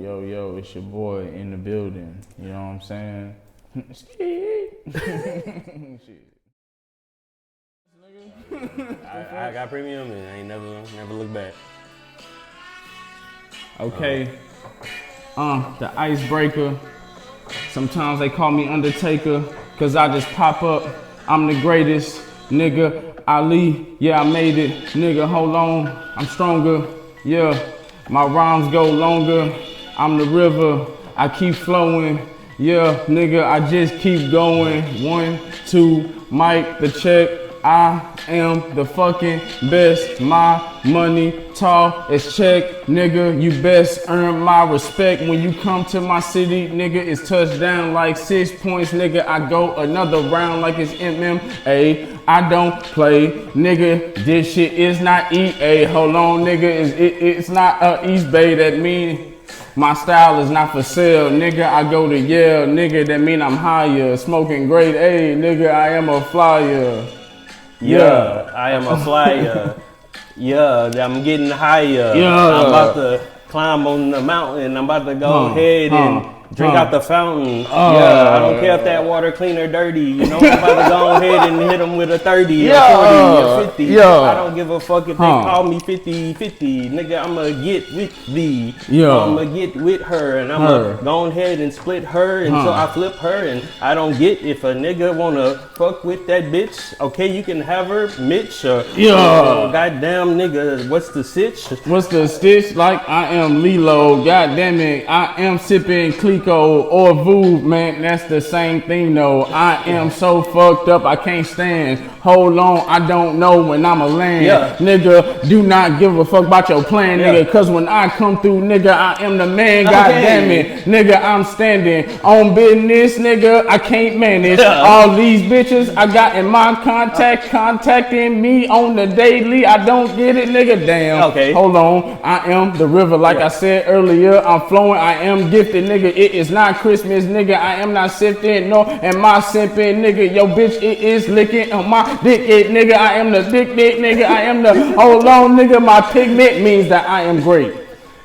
Yo, it's your boy in the building. You know what I'm saying? Shit. I got premium and I ain't never look back. Okay. The icebreaker. Sometimes they call me Undertaker, cause I just pop up. I'm the greatest, nigga. Ali, yeah, I made it. Nigga, hold on, I'm stronger. Yeah, my rhymes go longer. I'm the river, I keep flowing. Yeah, nigga, I just keep going. 1, 2, mic the check. I am the fucking best. My money tall as check, nigga. You best earn my respect when you come to my city, nigga. It's touchdown like 6 points, nigga. I go another round like it's MMA. I don't play, nigga. This shit is not EA. Hold on, nigga. It's not East Bay. That mean my style is not for sale, nigga. I go to Yale, nigga. That mean I'm higher. Smoking grade A, nigga. I am a flyer. Yeah, I am a flyer. Yeah, I'm getting higher. Yeah. I'm about to climb on the mountain. I'm about to go ahead and drink out the fountain. Yeah, I don't care if that water clean or dirty. You know, I'm about to go ahead and hit them with a 30 or 40 or 50. I don't give a fuck if they call me 50-50. Nigga, I'ma get with thee. I'ma get with her and I'ma go ahead and split her until I flip her. And I don't get if a nigga wanna fuck with that bitch. Okay, you can have her, Mitch. Goddamn nigga, what's the sitch? What's the stitch? Like I am Lilo. God damn it, I am sipping Clico or Voov, man. That's the same thing though. I am so fucked up, I can't stand. Hold on, I don't know when I'ma land. Nigga, do not give a fuck about your plan, nigga. Cause when I come through, nigga, I am the man. God damn it, nigga, I'm standing on business, nigga. I can't manage all these bitches I got in my contacting me on the daily. I don't get it, nigga. Damn. Hold on, I am the river, like I said earlier. I'm flowing, I am gifted, nigga. It is not Christmas, nigga. I am not sifting, no. Am I simping, nigga? Yo, bitch, it is licking on my dick, nigga. I am the dick, nigga. I am the. Hold on, nigga. My pigment means that I am great.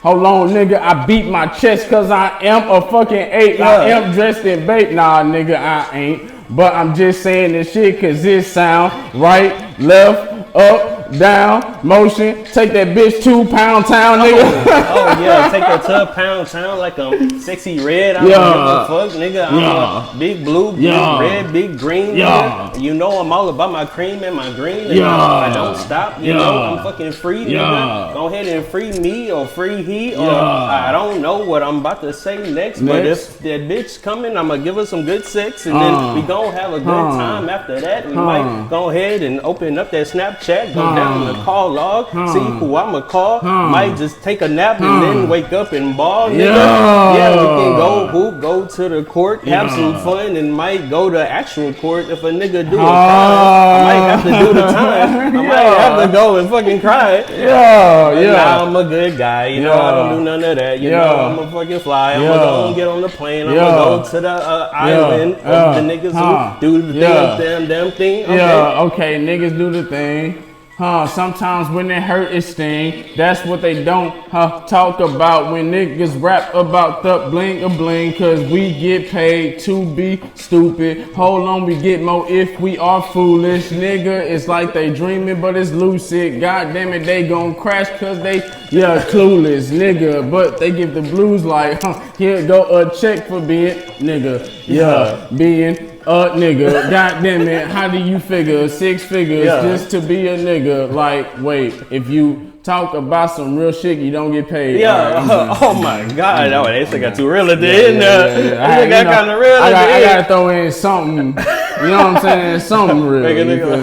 Hold on, nigga. I beat my chest cause I am a fucking 8. I am dressed in bait. Nah, nigga, I ain't. But I'm just saying this shit cause it sound right, left, up, down, motion. Take that bitch to Pound Town, nigga. Take her to Pound Town like I'm sexy red. I don't give a fuck, nigga. I'm a big blue, big red, big green. Nigga. You know I'm all about my cream and my green. And I don't stop. You know I'm fucking free, nigga. Go ahead and free me or free he or I don't know what I'm about to say next. But if that bitch coming, I'ma give her some good sex and then we gon' have a good time after that. We might go ahead and open up that Snapchat, go down the call log, see who I'ma call. Might just take a nap and then wake up and ball, nigga. Yeah, we can go to the court, have some fun, and might go to actual court if a nigga do a crime. I might have to do the time. I might have to go and fucking cry. Now I'm a good guy, you know. I don't do none of that. You know, I'm a fucking fly. I'ma go get on the plane. I'ma go to the island of the niggas who do the damn thing. Okay, niggas do the thing. Sometimes when it hurt, it sting. That's what they don't talk about when niggas rap about the bling a bling. Cause we get paid to be stupid. Hold on, we get more if we are foolish. Nigga, it's like they dreaming, but it's lucid. God damn it, they gon' crash cause they, clueless, nigga. But they give the blues like, here go a check for being, nigga. Being a nigga. God damn it, how do you figure 6 figures just to be a nigga? Like, wait, if you talk about some real shit, you don't get paid. Oh my God, they still got too real at the end. I got kind of real. I gotta throw in something. You know what I'm saying? Something real.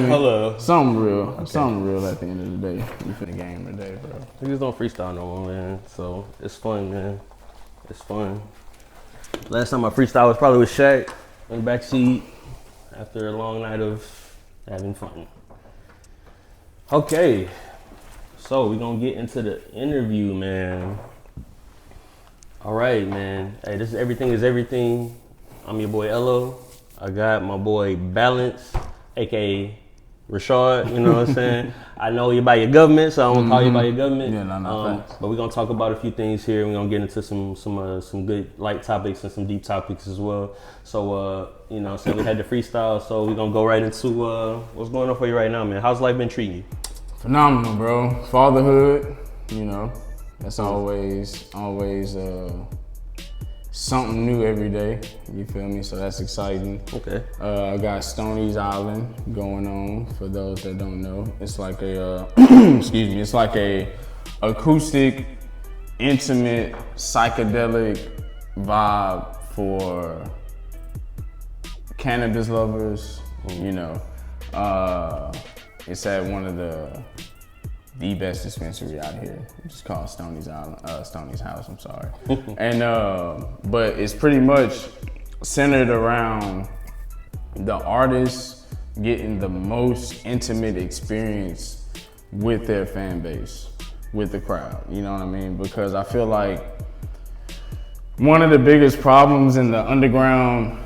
Hello. Something real. Something real at the end of the day. You finna game today, bro. Niggas don't freestyle no more, man. So it's fun, man. It's fun. Last time I freestyle was probably with Shaq in the backseat after a long night of having fun. Okay, so we're gonna get into the interview, man. All right, man. Hey, this is Everything is Everything. I'm your boy Ello. I got my boy Balance, aka Rishad, you know what I'm saying? I know you by your government, so I won't call you by your government. Yeah, no, but we're gonna talk about a few things here. We're gonna get into some good light topics and some deep topics as well. So you know, so we had the freestyle, so we're gonna go right into what's going on for you right now, man. How's life been treating you? Phenomenal, bro. Fatherhood, you know, that's always something new every day. You feel me? So that's exciting. Okay. I got Stoney's Island going on. For those that don't know, it's like a excuse me. It's like a acoustic, intimate, psychedelic vibe for cannabis lovers. You know, it's at one of the best dispensary out here. It's called Stoney's Island, Stoney's House. I'm sorry. And but it's pretty much centered around the artists getting the most intimate experience with their fan base, with the crowd. You know what I mean? Because I feel like one of the biggest problems in the underground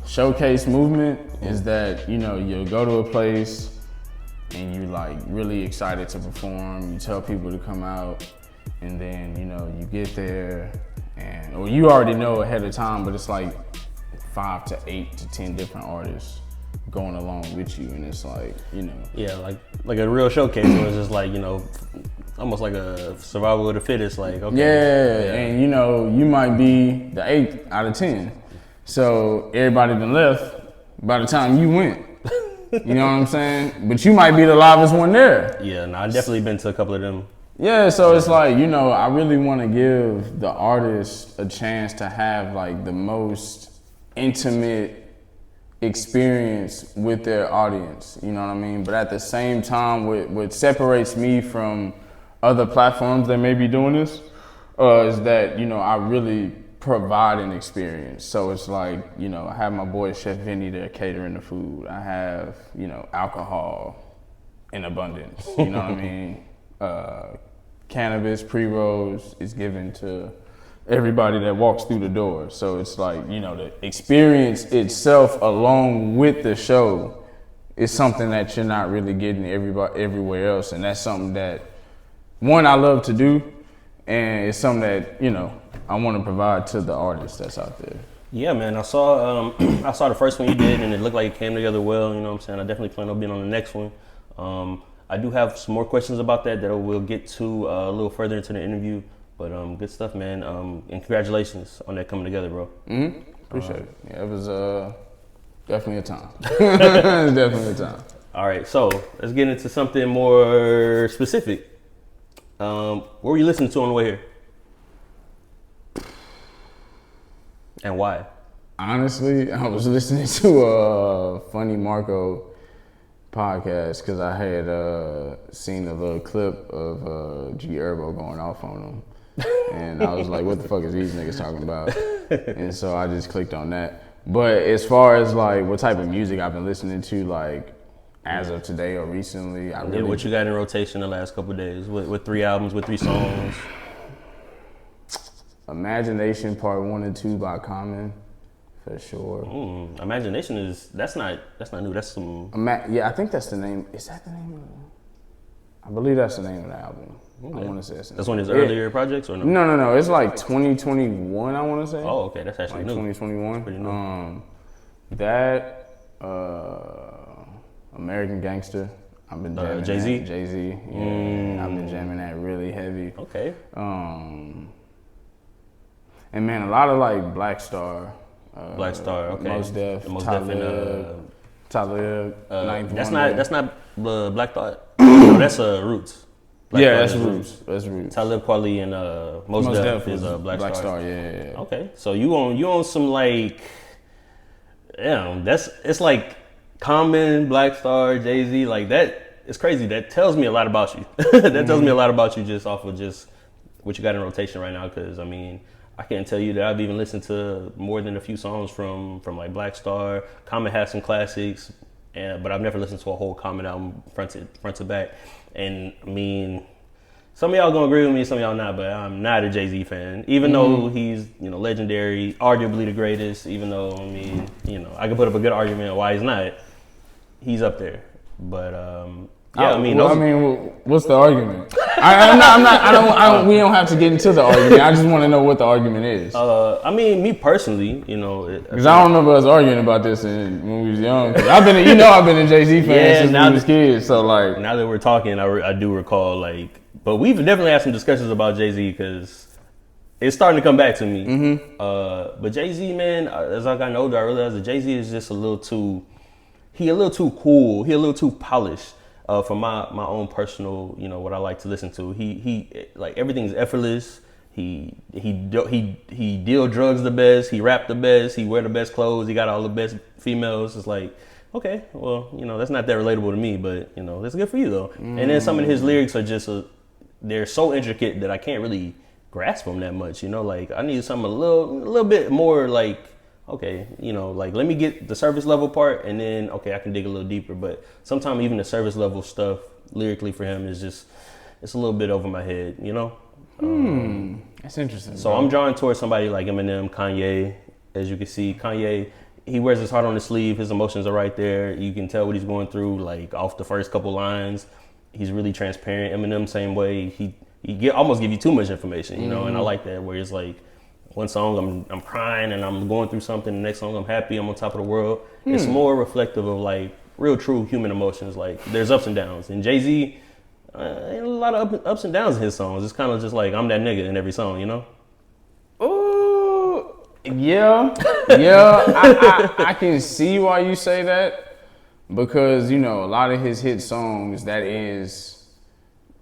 showcase movement is that, you know, you'll go to a place and you like really excited to perform, you tell people to come out, and then, you know, you get there and, or you already know ahead of time, but it's like 5 to 8 to 10 different artists going along with you, and it's like, you know. Yeah, like a real showcase where it's just like, you know, almost like a survival of the fittest, like, okay. Yeah, and you know, you might be the 8th out of 10. So everybody done left by the time you went. You know what I'm saying? But you might be the livest one there. Yeah, no, I've definitely been to a couple of them. Yeah, so it's like, you know, I really want to give the artist a chance to have like the most intimate experience with their audience. You know what I mean? But at the same time, what separates me from other platforms that may be doing this is that, you know, I really provide an experience. So it's like, you know, I have my boy Chef Vinny there catering the food. I have, you know, alcohol in abundance. You know what I mean? Cannabis, pre-rolls is given to everybody that walks through the door. So it's like, you know, the experience itself along with the show is something that you're not really getting everywhere else. And that's something that, one, I love to do, and it's something that, you know, I want to provide to the artists that's out there. Yeah, man. I saw I saw the first one you did, and it looked like it came together well. You know what I'm saying? I definitely plan on being on the next one. I do have some more questions about that we'll get to a little further into the interview. But good stuff, man. And congratulations on that coming together, bro. Appreciate it. Yeah, it was definitely a time. It was definitely a time. All right, so let's get into something more specific. What were you listening to on the way here? And why? Honestly, I was listening to a Funny Marco podcast because I had seen a little clip of G Herbo going off on him. And I was like, what the fuck is these niggas talking about? And so I just clicked on that. But as far as like what type of music I've been listening to, like as of today or recently, what you got in rotation the last couple of days? With 3 albums, with 3 songs? Imagination Part 1 and 2 by Common, for sure. Imagination that's not new. That's some. Yeah, I think that's the name. Is that the name of it? I believe that's the name of the album. Okay. I want to say that's one of his earlier projects, or no? No. It's like 2021. I want to say. Oh, okay, that's actually like new. 2021. Pretty new. That American Gangster. I've been jamming Jay-Z. Jay-Z. Yeah, I've been jamming that really heavy. Okay. And man, a lot of like Black Star. Okay. Mos Def, Talib, Ninth that's not Black Thought. No, that's Roots. That's Roots. That's Roots. Talib Kweli and Mos Def is Black Star. Yeah. Okay, so you on some like, it's like Common, Black Star, Jay-Z, like that. It's crazy. That tells me a lot about you. That tells me a lot about you just off of just what you got in rotation right now. Because I mean, I can't tell you that I've even listened to more than a few songs from like Black Star. Common has some classics, but I've never listened to a whole Common album front to back. And I mean, some of y'all gonna agree with me, some of y'all not, but I'm not a Jay-Z fan. Even though he's, legendary, arguably the greatest, even though, I mean, I could put up a good argument why he's not. he's up there. But what's the argument? We don't have to get into the argument. I just want to know what the argument is. Me personally, because I don't remember us arguing about this when we was young. I've been a Jay-Z fan since we was kids. So like, now that we're talking, I do recall like, but we've definitely had some discussions about Jay-Z because it's starting to come back to me. Mm-hmm. But Jay-Z, man, as I got older, I realized that Jay-Z is just a little too cool. He a little too polished. For my own personal, what I like to listen to, he like everything's effortless. He deal drugs the best. He rap the best. He wear the best clothes. He got all the best females. It's like, okay, well, that's not that relatable to me, but that's good for you though. And then some of his lyrics are just they're so intricate that I can't really grasp them that much. Like I need something a little bit more like. Okay, like let me get the surface level part and then, okay, I can dig a little deeper. But sometimes even the surface level stuff lyrically for him is just, it's a little bit over my head, That's interesting. So I'm drawing towards somebody like Eminem, Kanye. As you can see, Kanye, he wears his heart on his sleeve. His emotions are right there. You can tell what he's going through, like off the first couple lines. He's really transparent. Eminem, same way. He almost give you too much information, and I like that where it's like, one song I'm crying and I'm going through something. The next song I'm happy. I'm on top of the world. It's more reflective of like real, true human emotions. Like there's ups and downs. And Jay-Z, ain't a lot of ups and downs in his songs. It's kind of just like I'm that nigga in every song, Oh, yeah. I can see why you say that because a lot of his hit songs that is.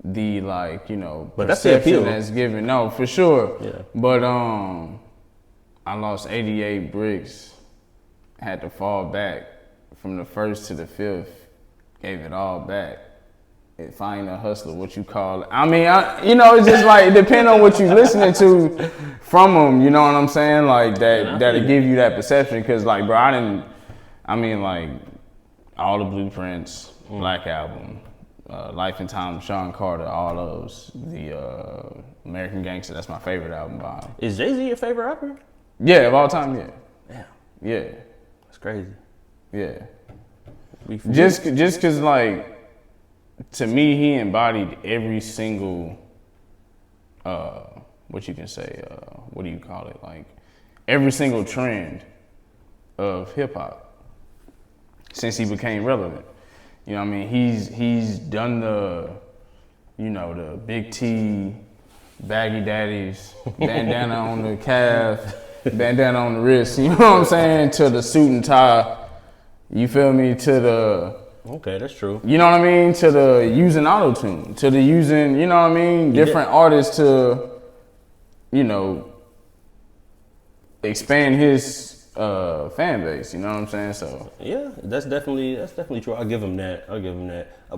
The but that's the appeal that's given. No, for sure. Yeah. But I lost 88 bricks. Had to fall back from the first to the fifth. Gave it all back. If I ain't a hustler, what you call it? I mean, it's just like it depends on what you listening to from them. You know what I'm saying? Like that'll give you that perception. Cause like, bro, like all the Blueprints, Black Album. Life and Time, Sean Carter, all those. The American Gangster, that's my favorite album by him. Is Jay-Z your favorite rapper? Yeah, of all time, yeah. Damn. Yeah. That's crazy. Yeah. Just cause like, to me, he embodied every single, what you can say, what do you call it? Like, every single trend of hip hop since he became relevant. You know what I mean? He's done the big T, baggy daddies, bandana on the calf, bandana on the wrist, you know what I'm saying? To the suit and tie, you feel me? To the... Okay, that's true. You know what I mean? To the using auto-tune, to the using, you know what I mean? Different artists to, expand his... fan base, you know what I'm saying? So yeah, that's definitely true. I'll give him that.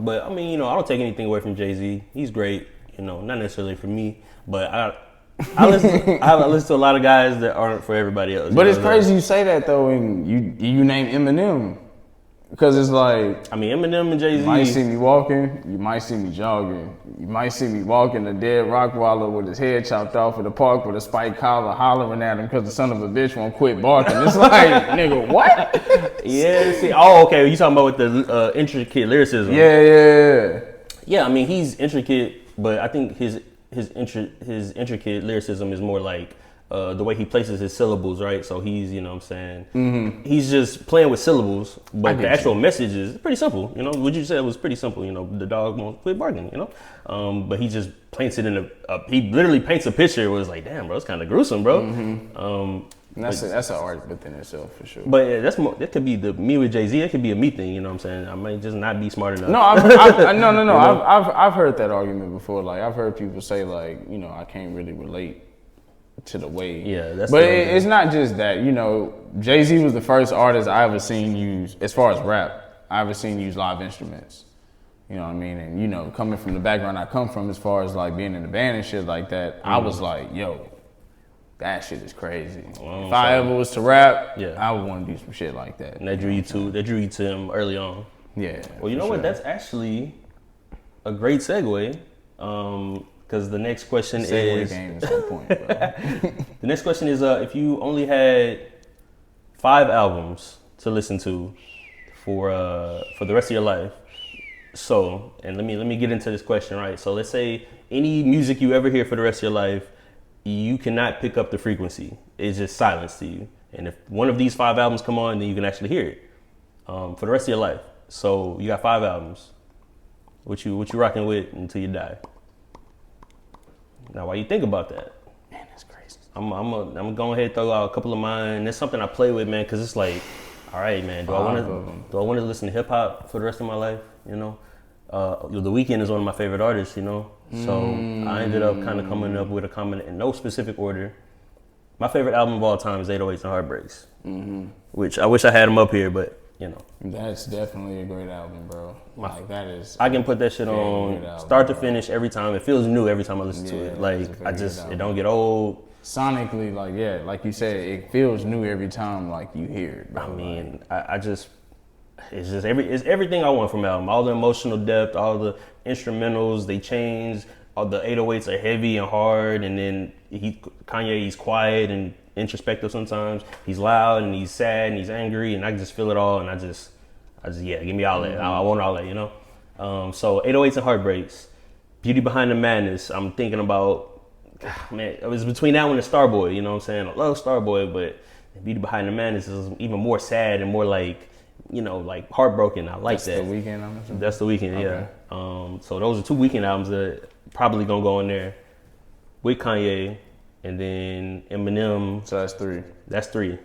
But I mean, I don't take anything away from Jay-Z. He's great, not necessarily for me, but I listen to a lot of guys that aren't for everybody else. But it's crazy you say that though, and you name Eminem. Because it's like... I mean, Eminem and Jay-Z... You might see me walking, you might see me jogging. You might see me walking a dead Rottweiler with his head chopped off in the park with a spiked collar hollering at him because the son of a bitch won't quit barking. It's like, nigga, what? Yeah, see... Oh, okay, you talking about with the intricate lyricism. Yeah. Yeah, I mean, he's intricate, but I think his intricate lyricism is more like... the way he places his syllables, right? So he's, he's just playing with syllables, but the actual message is pretty simple. What you said was pretty simple. The dog won't quit barking. But he just paints it in he literally paints a picture where it's like, damn, bro, it's kind of gruesome, bro. That's an art within itself for sure. But that could be me with Jay-Z. It could be a me thing. You know what I'm saying? I might just not be smart enough. No, I've heard that argument before. Like I've heard people say like, I can't really relate to the way. Yeah, that's. But it's not just that. Jay-Z was the first artist I ever seen use, as far as rap, I ever seen use live instruments. You know what I mean? And coming from the background I come from, as far as like being in the band and shit like that, I was like, yo, that shit is crazy. If I ever was to rap, I would want to do some shit like that. And that drew you to him early on. Yeah. Well, you know what? That's actually a great segue. Because the next question is... game at some point, bro. The next question is, if you only had 5 albums to listen to for the rest of your life. So, and let me get into this question, right? So let's say any music you ever hear for the rest of your life, you cannot pick up the frequency. It's just silence to you. And if one of these 5 albums come on, then you can actually hear it for the rest of your life. So you got 5 albums. What you rocking with until you die? Now, while you think about that, Man, that's crazy. I'm gonna go ahead and throw out a couple of mine. That's something I play with, man, because it's like, all right, man, do I want to listen to hip hop for the rest of my life? You know, The Weeknd is one of my favorite artists. You know, so I ended up kind of coming up with a comment in no specific order. My favorite album of all time is 808s and Heartbreaks, which I wish I had them up here, but you know. That's definitely a great album, bro. Like that is. I can put that shit on album, start to finish every time. It feels new every time I listen to it. Like it don't get old. Sonically, like like you said, it feels new every time like you hear it, bro. I mean, it's everything I want from the album. All the emotional depth, all the instrumentals, they change. All the 808s are heavy and hard, and then he's quiet and introspective sometimes. He's loud and he's sad and he's angry, and I just feel it all. And I just give me all that. I want all that, you know. So 808s and Heartbreaks, Beauty Behind the Madness. I'm thinking about, man, it was between that one and Starboy. You know what I'm saying? I love Starboy, but Beauty Behind the Madness is even more sad and more like, you know, like heartbroken. I like that. That's The Weeknd, I'm assuming? That's The Weeknd, okay. Yeah. So those are 2 Weeknd albums that probably gonna go in there with Kanye, and then Eminem. So that's 3. That's 3.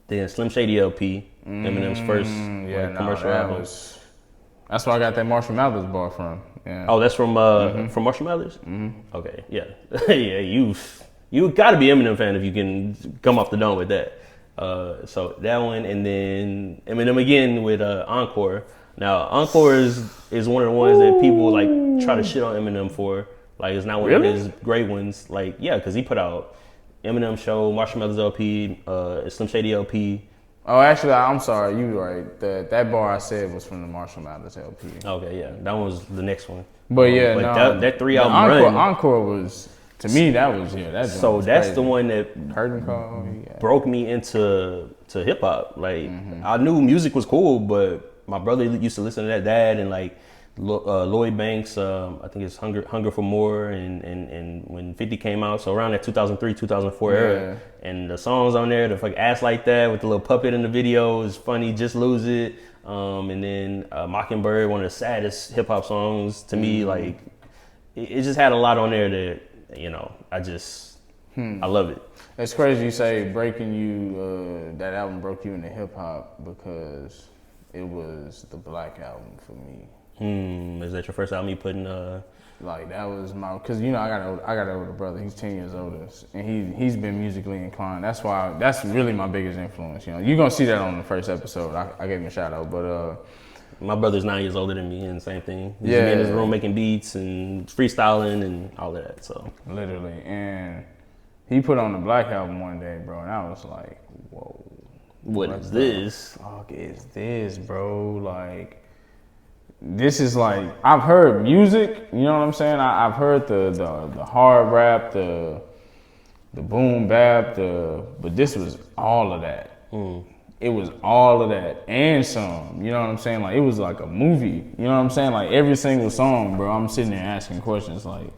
Then Slim Shady LP, Eminem's first commercial album. That's where I got that Marshall Mathers bar from. Yeah. Oh, that's from Marshall Mathers? Okay, yeah. Yeah, you gotta be Eminem fan if you can come off the dome with that. So that one, and then Eminem again with Encore. Now Encore is one of the ones that people like try to shit on Eminem for. Like it's not one of his great ones. Like because he put out Eminem Show, Marshall Mathers LP, Slim Shady LP. Oh, actually, I'm sorry, you were right. That bar I said was from the Marshall Mathers LP. Okay, yeah, that one was the next one. But that 3 album run. Encore was, to me, that was that's crazy. The one that Curtain Call broke me into hip hop. Like I knew music was cool, but my brother used to listen to that, Dad, and like Lloyd Banks. I think it's Hunger for More, and when 50 came out, so around that 2003, 2004 era, and the songs on there, the fucking Ass Like That with the little puppet in the video is funny. Just Lose It, and then Mockingbird, one of the saddest hip hop songs to me. Like it just had a lot on there that, you know, I love it. It's crazy you say breaking you. That album broke you into hip hop because it was the Black Album for me. Is that your first album you put in? Like that was cause you know I got an older brother. He's 10 years older, and he's been musically inclined. That's really my biggest influence. You know, you're gonna see that on the first episode. I gave him a shout out, but my brother's 9 years older than me, and same thing. He's in his room making beats and freestyling and all of that. So literally, and he put on the Black Album one day, bro, and I was like, whoa, what is this? Fuck is this, bro? Like. This is like, I've heard music, you know what I'm saying? I've heard the hard rap, the boom bap, but this was all of that. It was all of that and some, you know what I'm saying? Like it was like a movie, you know what I'm saying? Like every single song, bro, I'm sitting there asking questions like,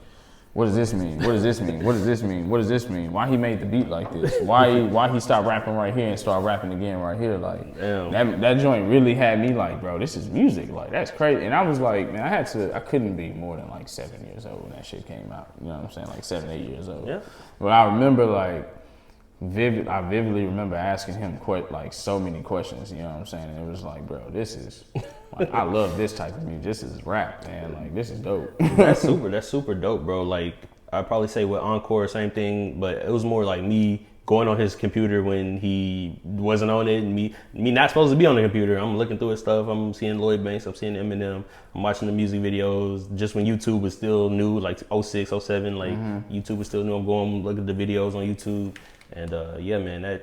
what does this mean? What does this mean? What does this mean? What does this mean? Why he made the beat like this? Why he stopped rapping right here and started rapping again right here? Like that joint really had me like, bro, this is music. Like that's crazy. And I was like, man, I couldn't be more than like 7 years old when that shit came out. You know what I'm saying? Like 7, 8 years old. Yeah. But I remember like I vividly remember asking him like so many questions. You know what I'm saying? And it was like, bro, this is. Like, I love this type of music. This is rap, man. Like, this is dope. That's super dope, bro. Like, I'd probably say with Encore, same thing, but it was more like me going on his computer when he wasn't on it, and me not supposed to be on the computer. I'm looking through his stuff. I'm seeing Lloyd Banks. I'm seeing Eminem. I'm watching the music videos. Just when YouTube was still new, like 06, 07, like YouTube was still new. I'm going look at the videos on YouTube, and yeah, man,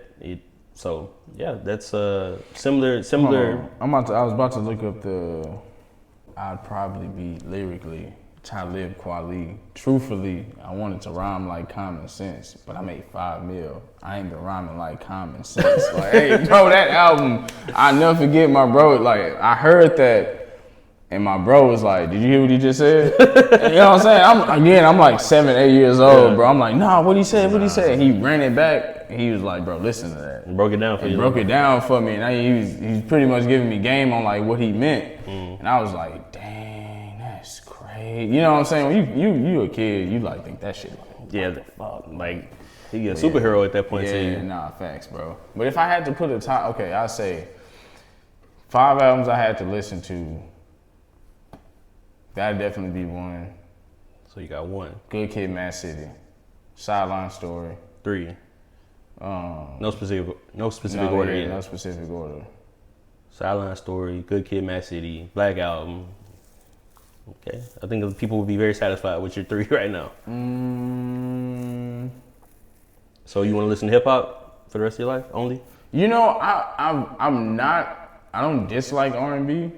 So yeah, that's similar. I was about to look up I'd probably be lyrically Talib Kweli. Truthfully, I wanted to rhyme like Common Sense, but I made 5 mil. I ain't been rhyming like Common Sense. Like, hey, bro, that album, I never forget my bro. Like, I heard that, and my bro was like, "Did you hear what he just said?" You know what I'm saying? I'm like 7, 8 years old, bro. I'm like, "Nah, what he said? What he said?" He ran it back. He was like, "Bro, listen to that." And broke it down for you. He broke it down for me, and he was pretty much giving me game on like what he meant, and I was like, "Dang, that's crazy." You know what I'm saying? When you a kid, you like think that shit. Like, yeah, fuck, like he a superhero at that point. Yeah, nah, facts, bro. But if I had to put a time, okay, I'd say 5 albums I had to listen to. That'd definitely be one. So you got 1. Good Kid, Mad City. Sideline Story. 3. No specific order. Yeah, no specific order. Sideline Story, Good Kid, Mad City, Black Album. Okay, I think people would be very satisfied with your 3 right now. So you want to listen to hip hop for the rest of your life only? You know, I'm not. I don't dislike R&B,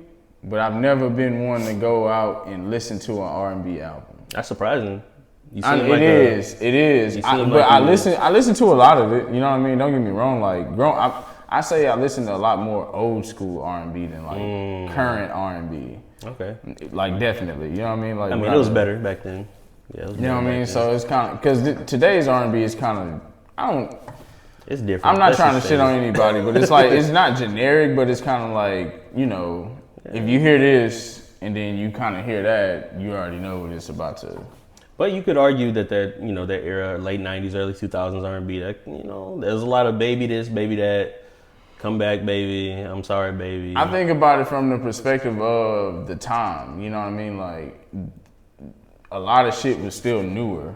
but I've never been one to go out and listen to an R&B album. That's surprising. It is. I listen to a lot of it. You know what I mean? Don't get me wrong. Like, I say I listen to a lot more old school R&B than like current R&B. Okay. Like, definitely. You know what I mean? Like, I mean, it was better back then. Yeah, it was. You know what I mean? So it's kind of because today's R&B is kind of It's different. I'm not trying to shit on anybody, but it's like it's not generic, but it's kind of like, you know, if you hear this and then you kind of hear that, you already know what it's about to. But you could argue that that era, late 90s, early 2000s R&B, that, you know, there's a lot of baby this, baby that, come back, baby, I'm sorry, baby. I think about it from the perspective of the time, you know what I mean? Like, a lot of shit was still newer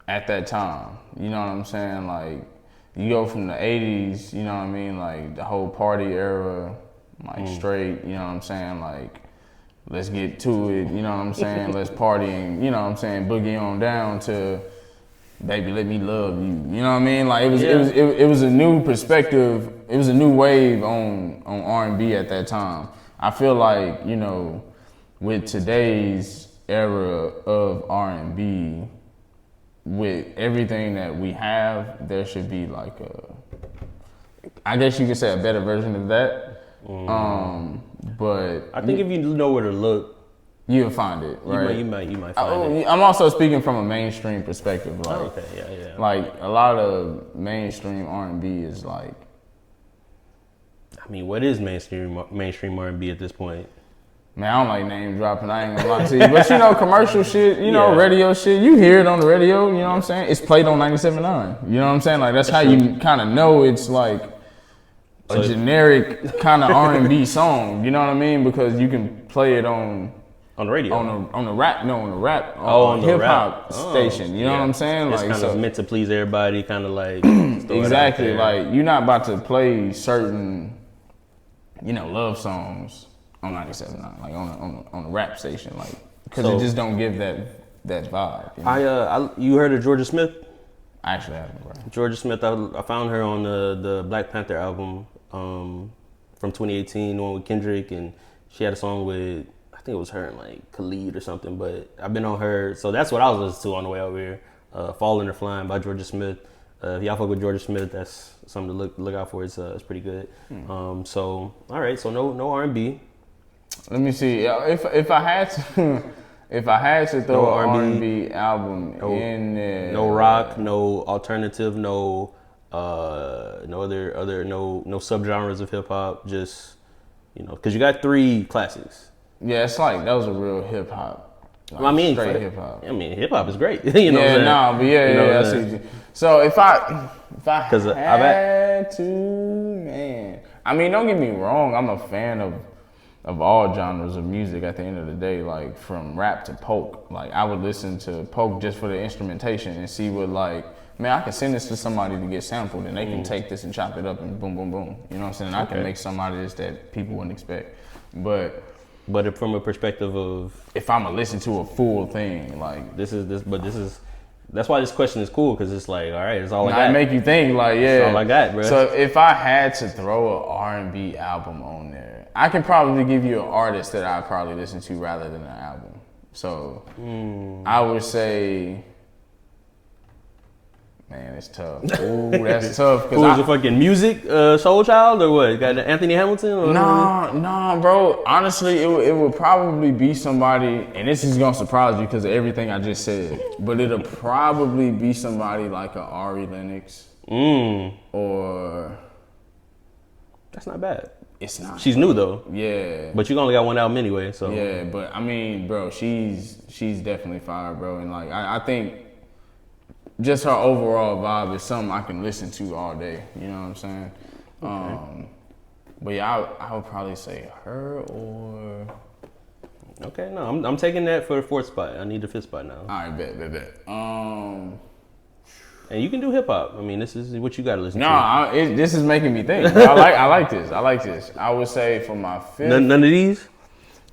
at that time, you know what I'm saying? Like, you go from the 80s, you know what I mean? Like, the whole party era, like, straight, you know what I'm saying? Like, let's get to it, you know what I'm saying? Let's party and, you know what I'm saying, boogie on down to baby, let me love you. You know what I mean? Like it was a new perspective. It was a new wave on R&B at that time. I feel like, you know, with today's era of R&B, with everything that we have, there should be like I guess you could say a better version of that. But I think if you know where to look, you'll find it, right? You might find it. I'm also speaking from a mainstream perspective. Like, okay, yeah. Like a lot of mainstream R&B is like. I mean, what is mainstream R&B at this point? Man, I don't like name dropping. I ain't gonna lie to you, but you know, commercial shit, you know, radio shit. You hear it on the radio. You know what I'm saying? It's played on 97.9. You know what I'm saying? Like that's how you kind of know it's like a generic kind of R&B song. You know what I mean? Because you can play it on the radio, on the hip hop station. You know what I'm saying? It's like kind of meant to please everybody. Kind of like exactly. Like you're not about to play certain, you know, love songs on 97.9, like on the rap station, like because it just don't give that vibe. You know? You heard of Georgia Smith? I actually haven't, bro. Georgia Smith, I found her on the Black Panther album from 2018, the one with Kendrick, and she had a song with, I think it was her and like Khalid or something, but I've been on her, so that's what I was listening to on the way over here. Falling or Flying by Georgia Smith. If y'all fuck with Georgia Smith, that's something to look out for. It's pretty good. So all right, so no R&B. Let me see. If I had to throw an R&B album in there, no rock, no alternative, no subgenres of hip hop, just, you know, because you got 3 classics. Yeah, it's like that was a real hip hop. Like, I mean, straight hip hop. I mean, hip hop is great. You know. I see you. So if I had to, man. I mean, don't get me wrong. I'm a fan of all genres of music at the end of the day, like from rap to polk. Like I would listen to polk just for the instrumentation and see what, like, man, I can send this to somebody to get sampled and they can take this and chop it up and boom, boom, boom. You know what I'm saying? I can make something out of this that people wouldn't expect. But from a perspective of, if I'm gonna listen to a full thing, like that's why this question is cool, because it's like, all right, it's all I got. It make you think, like, yeah. That's all I got, bro. So if I had to throw an R&B album on there, I could probably give you an artist that I'd probably listen to rather than an album. So I would say, man, it's tough. Ooh, that's tough. Who was a fucking music soul child or what? Got Anthony Hamilton? Or Nah, bro. Honestly, it would probably be somebody, and this is gonna surprise you because of everything I just said. But it'll probably be somebody like a Ari Lennox, or that's not bad. It's not. She's new though. Yeah. But you only got one album anyway, so. Yeah, but I mean, bro, she's definitely fire, bro, and like I think just her overall vibe is something I can listen to all day. You know what I'm saying? Okay. But yeah, I would probably say her or. Okay, no, I'm taking that for the fourth spot. I need the fifth spot now. All right, bet. And you can do hip hop. I mean, this is what you got to listen to. No, this is making me think. I like this. I would say for my fifth. None of these.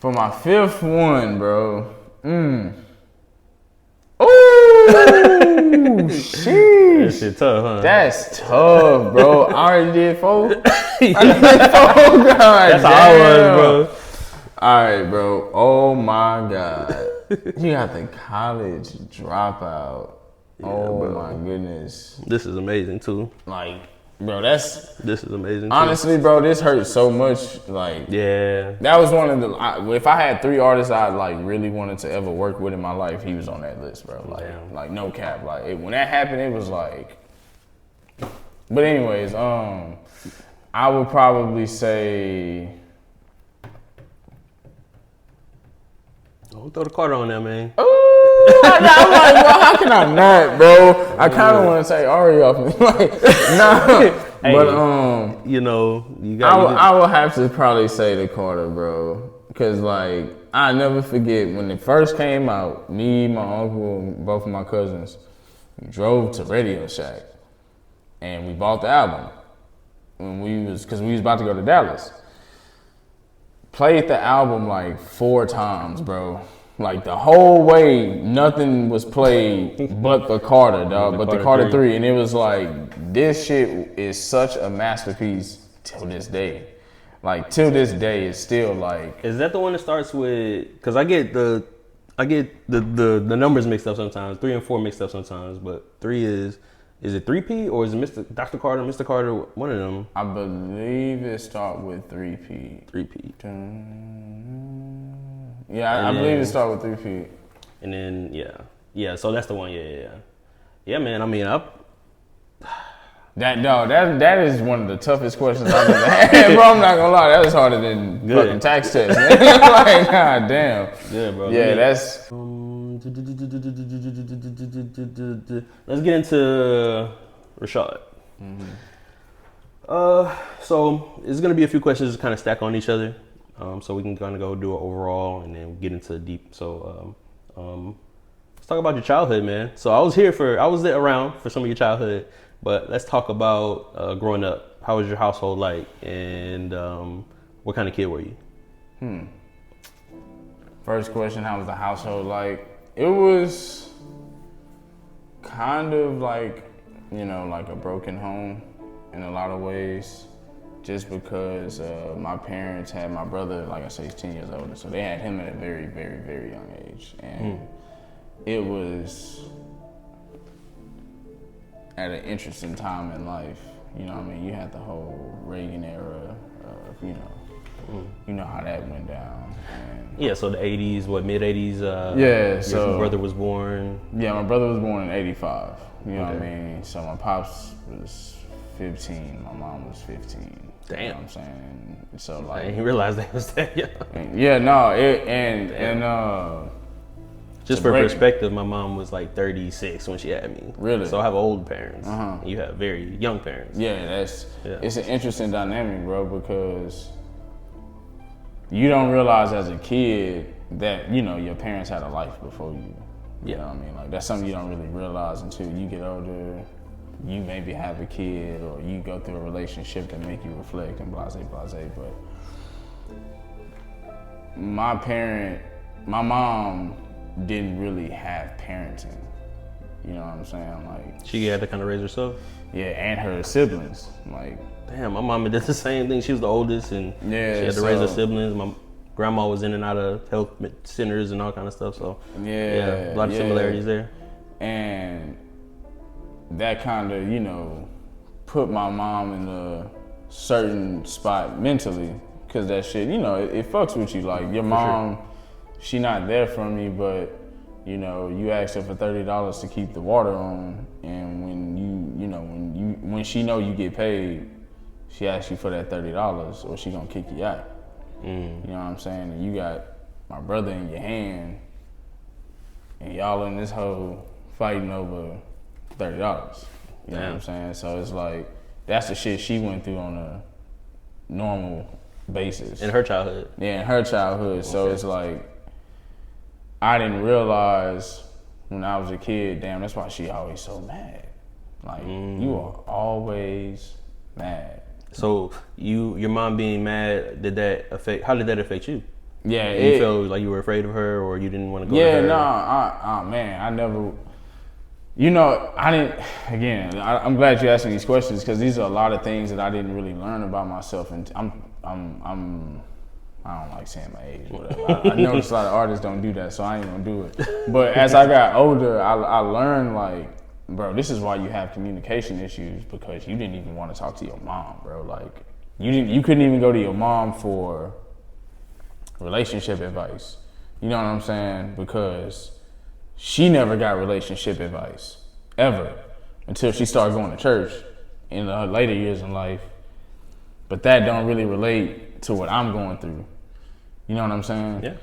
For my fifth one, bro. Ooh, sheesh. That shit tough, huh? That's tough, bro. I already did 4. God, that's how I was, bro. All right, bro. Oh my God. You got the college dropout. Yeah, oh bro. My goodness. This is amazing too. Like, bro, this is amazing. Honestly, too. Bro, this hurts so much. Like, yeah, that was one of the. If I had 3 artists I like really wanted to ever work with in my life, he was on that list, bro. Like no cap. Like when that happened, it was like. But anyways, I would probably say. Don't throw the Carter on there, man. I'm like, well, how can I not, bro? I kind of want to say Ari off me, like, nah. Hey, but you know, you got. I will have to probably say the Carter, bro, because like I never forget when it first came out. Me, my uncle, and both of my cousins, we drove to Radio Shack, and we bought the album because we was about to go to Dallas. Played the album like 4 times, bro. Like the whole way, nothing was played but the Carter, dog. But the Carter 3, and it was like this shit is such a masterpiece till this day. Like till this day, it's still like. Is that the one that starts with? Because I get the numbers mixed up sometimes. 3 and 4 mixed up sometimes, but 3 is it 3P or is it Dr. Carter, Mr. Carter? One of them. I believe it starts with 3P. 3P. Yeah, I believe it starts with 3P. And then yeah. So that's the one. Yeah, man. I mean, that is one of the toughest questions I've ever had, bro. I'm not gonna lie, that was harder than fucking tax test, man. Like, god damn. Yeah, bro. Yeah, that's. Let's get into Rishad. So it's gonna be a few questions that kind of stack on each other. So we can kind of go do an overall and then get into deep. So let's talk about your childhood, man. So I was there around for some of your childhood, but let's talk about growing up. How was your household like, and what kind of kid were you? First question, how was the household like? It was kind of like, like a broken home in a lot of ways. Just because my parents had my brother, like I say, he's 10 years older, so they had him at a very, very, very young age. And it was at an interesting time in life. You know what I mean? You had the whole Reagan era of, you know how that went down. And yeah, so the 80s, mid 80s? Yeah, so. Your brother was born? Yeah, my brother was born in 85. You know what I mean? So my pops was 15, my mom was 15. Damn. You know what I'm saying? So like. I didn't realize they was that young. Yeah, no, just for perspective, my mom was like 36 when she had me. Really? So I have old parents. You have very young parents. Yeah, it's an interesting dynamic, bro, because you don't realize as a kid that, your parents had a life before you. You know what I mean? Like that's something you don't really realize until you get older. You maybe have a kid or you go through a relationship that make you reflect and blase. But my mom didn't really have parenting. You know what I'm saying? Like she had to kind of raise herself? Yeah, and her siblings. Like damn, my mama did the same thing. She was the oldest and she had to raise her siblings. My grandma was in and out of health centers and all kind of stuff. So yeah, a lot of similarities there. And that kind of, you know, put my mom in a certain spot mentally, because that shit, you know, it fucks with you. Like your mom, she not there for me, but you know, you ask her for $30 to keep the water on, and when she know you get paid, she asks you for that $30, or she gonna kick you out. You know what I'm saying? And you got my brother in your hand, and y'all in this hole fighting over $30. You know what I'm saying? So it's like, that's the shit she went through on a normal basis. In her childhood. Yeah, in her childhood. So it's like, I didn't realize when I was a kid, damn, that's why she always so mad. Like, you are always mad. So your mom being mad, how did that affect you? Yeah. You felt like you were afraid of her, or you didn't want to go to her? Yeah, man, I never, you know, I didn't, again, I'm glad you asked me these questions, because these are a lot of things that I didn't really learn about myself, and I don't like saying my age, whatever. I noticed a lot of artists don't do that, so I ain't gonna do it. But as I got older, I learned, like, bro, this is why you have communication issues, because you didn't even want to talk to your mom, bro. Like, you couldn't even go to your mom for relationship advice. You know what I'm saying? Because she never got relationship advice, ever, until she started going to church in her later years in life. But that don't really relate to what I'm going through. You know what I'm saying? Yeah.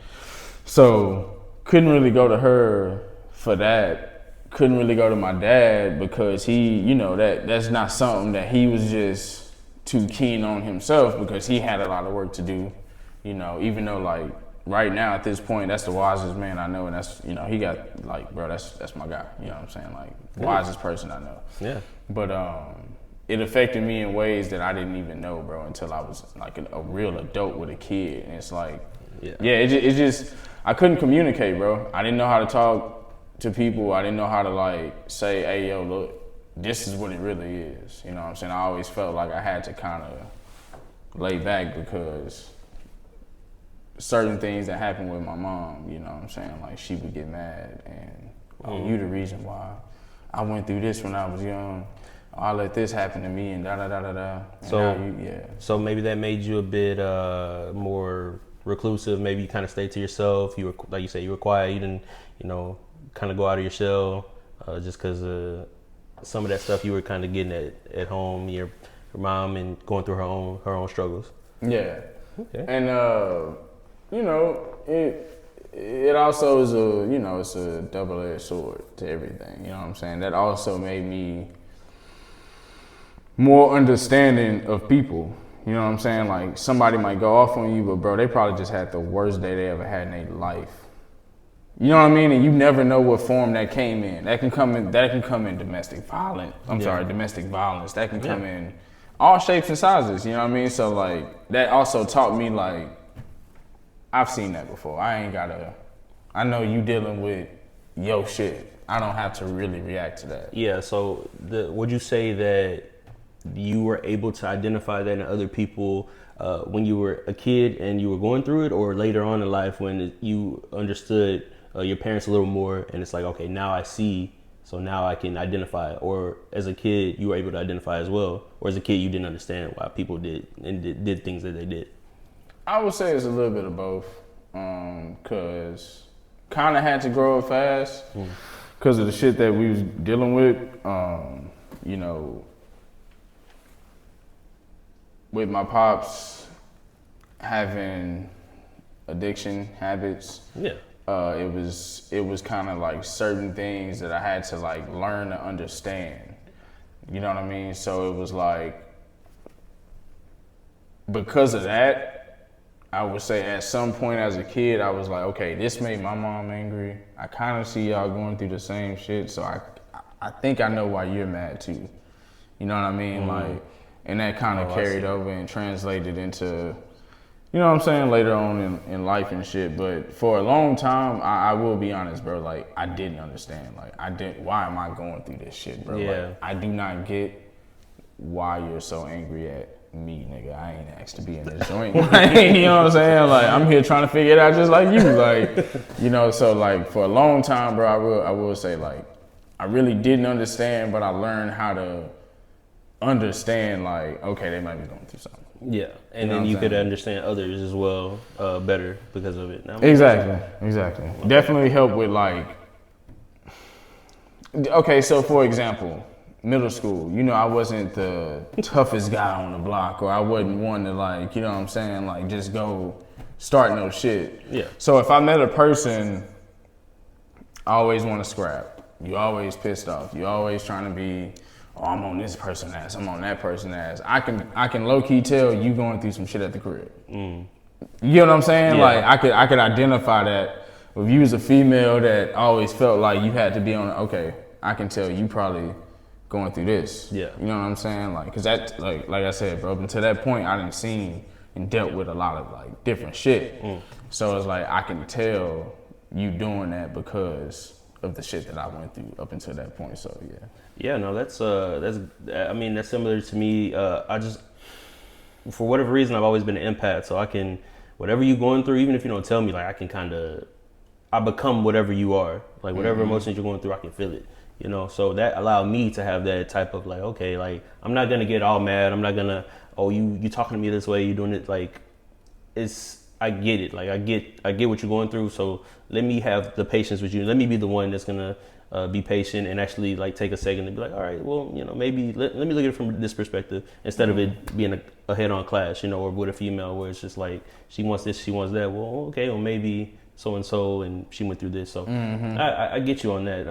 So couldn't really go to her for that. Couldn't really go to my dad, because he, you know, that's not something that he was just too keen on himself, because he had a lot of work to do. You know, even though, like, right now at this point, that's the wisest man I know, and that's, you know, he got, like, bro, that's my guy. You know what I'm saying? Like, wisest person I know. Yeah. But it affected me in ways that I didn't even know, bro, until I was like a real adult with a kid. And it's like, it just, I couldn't communicate, bro. I didn't know how to talk to people. I didn't know how to, like, say, hey, yo, look, this is what it really is. You know what I'm saying? I always felt like I had to kind of lay back, because certain things that happened with my mom, you know what I'm saying? Like, she would get mad, and, oh, you the reason why I went through this when I was young. I let this happen to me, and da-da-da-da-da. So maybe that made you a bit more reclusive. Maybe you kind of stayed to yourself. You were, like you said, you were quiet. You didn't, you know, kind of go out of your shell, just because some of that stuff you were kind of getting at home, your mom, and going through her own struggles. Yeah. Okay. And you know, it also is it's a double-edged sword to everything. You know what I'm saying? That also made me more understanding of people. You know what I'm saying? Like, somebody might go off on you, but bro, they probably just had the worst day they ever had in their life. You know what I mean? And you never know what form that came in. That can come in domestic violence. Domestic violence. That can come in all shapes and sizes. You know what I mean? So, like, that also taught me, like, I've seen that before. I know you dealing with yo shit. I don't have to really react to that. Yeah. So would you say that you were able to identify that in other people when you were a kid and you were going through it, or later on in life when you understood your parents a little more, and it's like, okay, now I see, so now I can identify? Or as a kid, you were able to identify as well? Or as a kid, you didn't understand why people did things that they did? I would say it's a little bit of both, because kind of had to grow up fast because of the shit that we was dealing with, you know, with my pops having addiction habits. Yeah. It was kind of like certain things that I had to, like, learn to understand. You know what I mean? So it was like, because of that, I would say at some point as a kid, I was like, okay, this made my mom angry. I kind of see y'all going through the same shit, so I think I know why you're mad too. You know what I mean? Like, and that kind of carried over and translated into, you know what I'm saying, later on in life and shit. But for a long time, I will be honest, bro, like, I didn't understand. Like, why am I going through this shit, bro? Yeah. Like, I do not get why you're so angry at me, nigga. I ain't asked to be in this joint. Like, you know what I'm saying? Like, I'm here trying to figure it out just like you. Like, you know, so like for a long time, bro, I will say like, I really didn't understand, but I learned how to understand like, okay, they might be going through something. Yeah, and then you could understand others as well better because of it. Now, Exactly. Definitely help with like, okay, so for example, middle school, you know, I wasn't the toughest guy on the block, or I wasn't one to like, you know what I'm saying, like just go start no shit. Yeah. So if I met a person, I always want to scrap. You always pissed off. You always trying to be, oh, I'm on this person ass, I'm on that person ass. I can low key tell you going through some shit at the crib. You know what I'm saying? Yeah. Like I could identify that. If you was a female that always felt like you had to be on, okay, I can tell you probably going through this. Yeah. You know what I'm saying? Like, cause that, like I said, bro, up until that point, I didn't seen and dealt with a lot of like different shit. So it's like, I can tell you doing that because of the shit that I went through up until that point. So yeah. Yeah, no, that's I mean, that's similar to me. I just, for whatever reason, I've always been an empath. So I can, whatever you're going through, even if you don't tell me, like I can I become whatever you are. Like whatever emotions you're going through, I can feel it. You know, so that allowed me to have that type of like, okay, like I'm not gonna get all mad. I'm not gonna, oh, you talking to me this way, you doing it like, I get it. Like I get what you're going through. So let me have the patience with you. Let me be the one that's gonna be patient and actually like take a second to be like, all right, well, you know, maybe let me look at it from this perspective instead of it being a head-on clash, you know, or with a female where it's just like she wants this, she wants that. Well, okay, well maybe so and so, and she went through this. So I get you on that.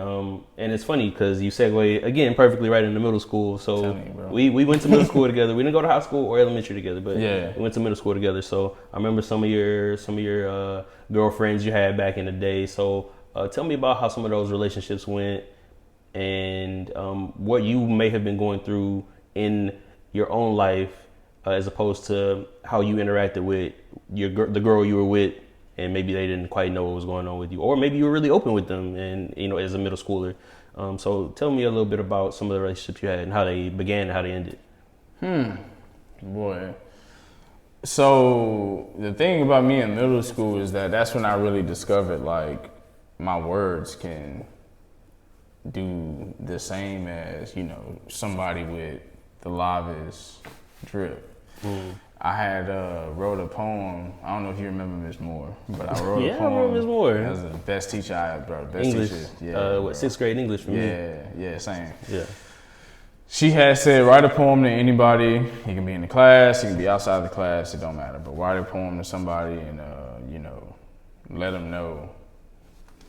And it's funny because you segue again perfectly right into middle school. So we went to middle school together. We didn't go to high school or elementary together, but we went to middle school together. So I remember some of your girlfriends you had back in the day. So tell me about how some of those relationships went and what you may have been going through in your own life as opposed to how you interacted with the girl you were with. And maybe they didn't quite know what was going on with you, or maybe you were really open with them, and you know, as a middle schooler. So tell me a little bit about some of the relationships you had and how they began and how they ended. Boy. So the thing about me in middle school is that's when I really discovered like my words can do the same as, you know, somebody with the lavest drip. I had wrote a poem. I don't know if you remember Miss Moore, but I wrote a poem. I remember Miss Moore. That was the best teacher I had, bro. Best English. teacher. Yeah. What, 6th grade English for me? Yeah, same. Yeah. She had said, write a poem to anybody. You can be in the class, you can be outside the class, it don't matter. But write a poem to somebody and, you know, let them know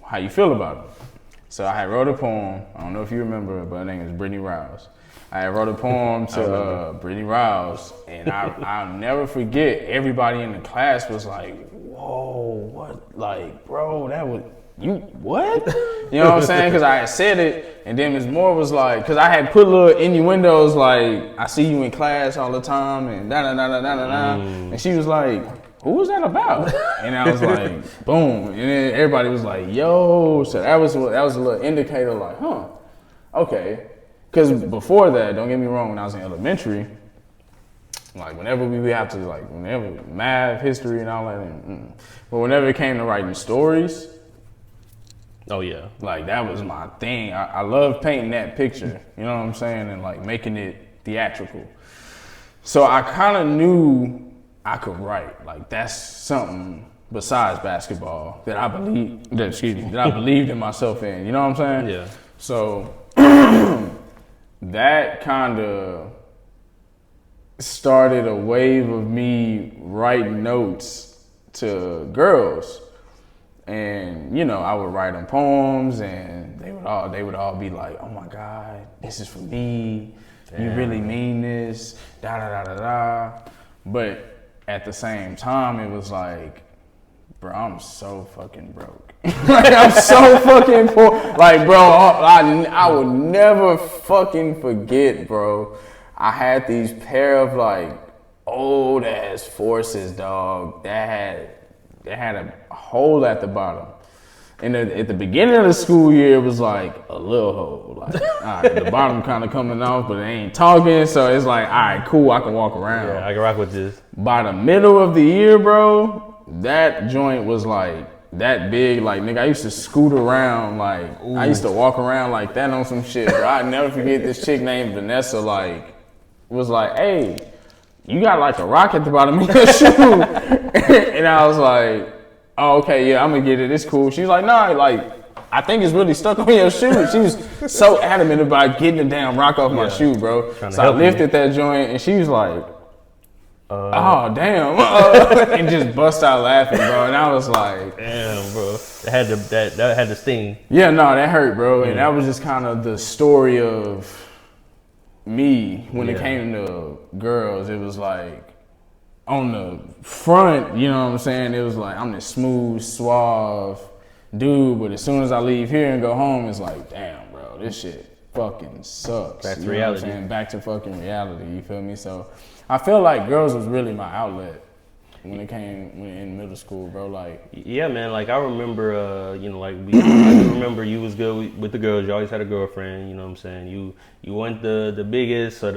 how you feel about it. So I had wrote a poem. I don't know if you remember it, but her name is Brittany Rouse. I wrote a poem to Brittany Rouse, and I'll never forget, everybody in the class was like, whoa, what, like, bro, that was, you, what? You know what I'm saying? Because I had said it, and then Ms. Moore was like, because I had put little innuendos like, I see you in class all the time, and da-da-da-da-da-da-da, and she was like, who was that about? And I was like, boom, and then everybody was like, yo, so that was a little indicator like, huh, okay. Because before that, don't get me wrong, when I was in elementary, like whenever we have to, like whenever math, history and all that, but whenever it came to writing stories, oh yeah, like that was my thing. I love painting that picture, you know what I'm saying, and like making it theatrical. So I kind of knew I could write. Like that's something besides basketball that I believed in myself in. You know what I'm saying? Yeah. So that kind of started a wave of me writing notes to girls, and you know I would write them poems, and they would all be like, "Oh my God, this is for me. Damn. You really mean this?" Da da da da da. But at the same time, it was like, bro, I'm so fucking broke. Like, I'm so fucking poor. Like, bro, I would never fucking forget, bro. I had these pair of, like, old ass Forces, dog, that had a hole at the bottom. And at the beginning of the school year, it was like a little hole. Like, all right, the bottom kind of coming off, but it ain't talking. So it's like, all right, cool, I can walk around. Yeah, I can rock with this. By the middle of the year, bro, that joint was like that big. Like, nigga, I used to scoot around. Like, I used to walk around like that on some shit, bro. I never forget this chick named Vanessa, like, was like, hey, you got like a rock at the bottom of your shoe. And I was like, oh, okay, yeah, I'm gonna get it. It's cool. She was like, nah, like, I think it's really stuck on your shoe. She was so adamant about getting the damn rock off my shoe, bro. So I lifted that joint, and she was like, oh, damn. And just bust out laughing, bro. And I was like, damn, bro. That had to sting. Yeah, no, that hurt, bro. And that was just kind of the story of me when it came to girls. It was like, on the front, you know what I'm saying? It was like, I'm this smooth, suave dude, but as soon as I leave here and go home, it's like, damn, bro, this shit fucking sucks. Back to you know reality. What I'm saying? Back to fucking reality, you feel me? So I feel like girls was really my outlet when it came in middle school, bro. Like, yeah, man. Like, I remember, you know, like, I remember you was good with the girls. You always had a girlfriend. You know what I'm saying? You weren't the biggest or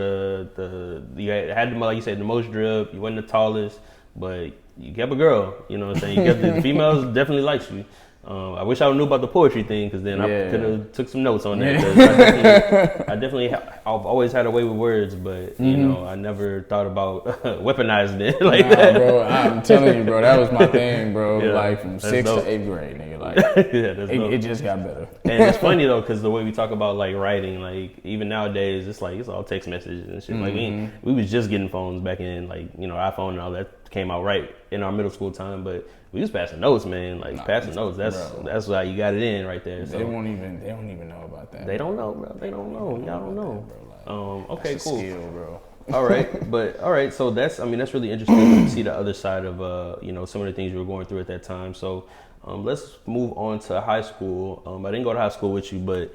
you had the, like you said, the most drip. You weren't the tallest, but you kept a girl. You know what I'm saying? You kept the females definitely liked you. I wish I knew about the poetry thing, because then I could have took some notes on that. I've always had a way with words, but you know, I never thought about weaponizing it like that. Bro, I'm telling you, bro, that was my thing, bro. Yeah, like from 6th to 8th grade, nigga. Like, it just got better. And it's funny though, because the way we talk about like writing, like even nowadays, it's like it's all text messages and shit. Like we was just getting phones back in, like, you know, iPhone and all that came out right in our middle school time, but we was passing notes, man. Like, passing notes. That's why you got it in right there. So. They don't even know about that. They don't know, bro. They don't know. Y'all don't know. Like, okay, that's cool. A skill, bro. All right. So that's really interesting to see the other side of you know, some of the things you were going through at that time. So let's move on to high school. I didn't go to high school with you, but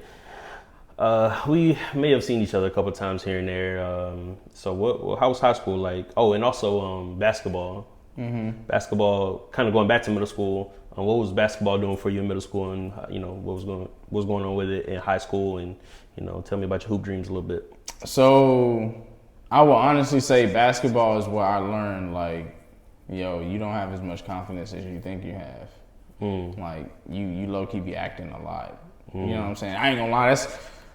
we may have seen each other a couple of times here and there. So how was high school like? Oh, and also basketball. Basketball, kind of going back to middle school. What was basketball doing for you in middle school, and you know, what was going on with it in high school, and you know, tell me about your hoop dreams a little bit. So I will honestly say basketball is where I learned, like, yo, you don't have as much confidence as you think you have. Like, you low key be acting a lot. You know what I'm saying? I ain't gonna lie,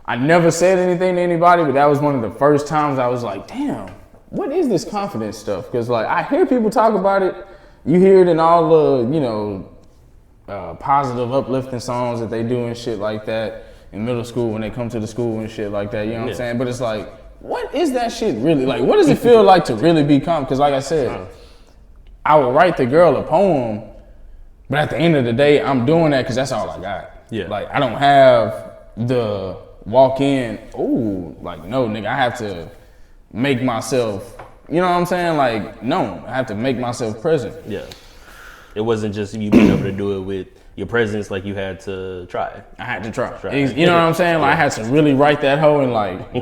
I never said anything to anybody, but that was one of the first times I was like, damn, what is this confidence stuff? Because, like, I hear people talk about it. You hear it in all the, you know, positive, uplifting songs that they do and shit like that in middle school when they come to the school and shit like that. You know what I'm saying? But it's like, what is that shit really? Like, what does it feel like to really be confident? Because, like I said, I would write the girl a poem, but at the end of the day, I'm doing that because that's all I got. Yeah. Like, I don't have the walk in, ooh, like, no, nigga, I have to make myself, you know what I'm saying? Like, no, I have to make myself present. Yeah. It wasn't just you being able to do it with your presence, like you had to try. I had to try. You know what I'm saying? Like, I had to really write that hoe and like,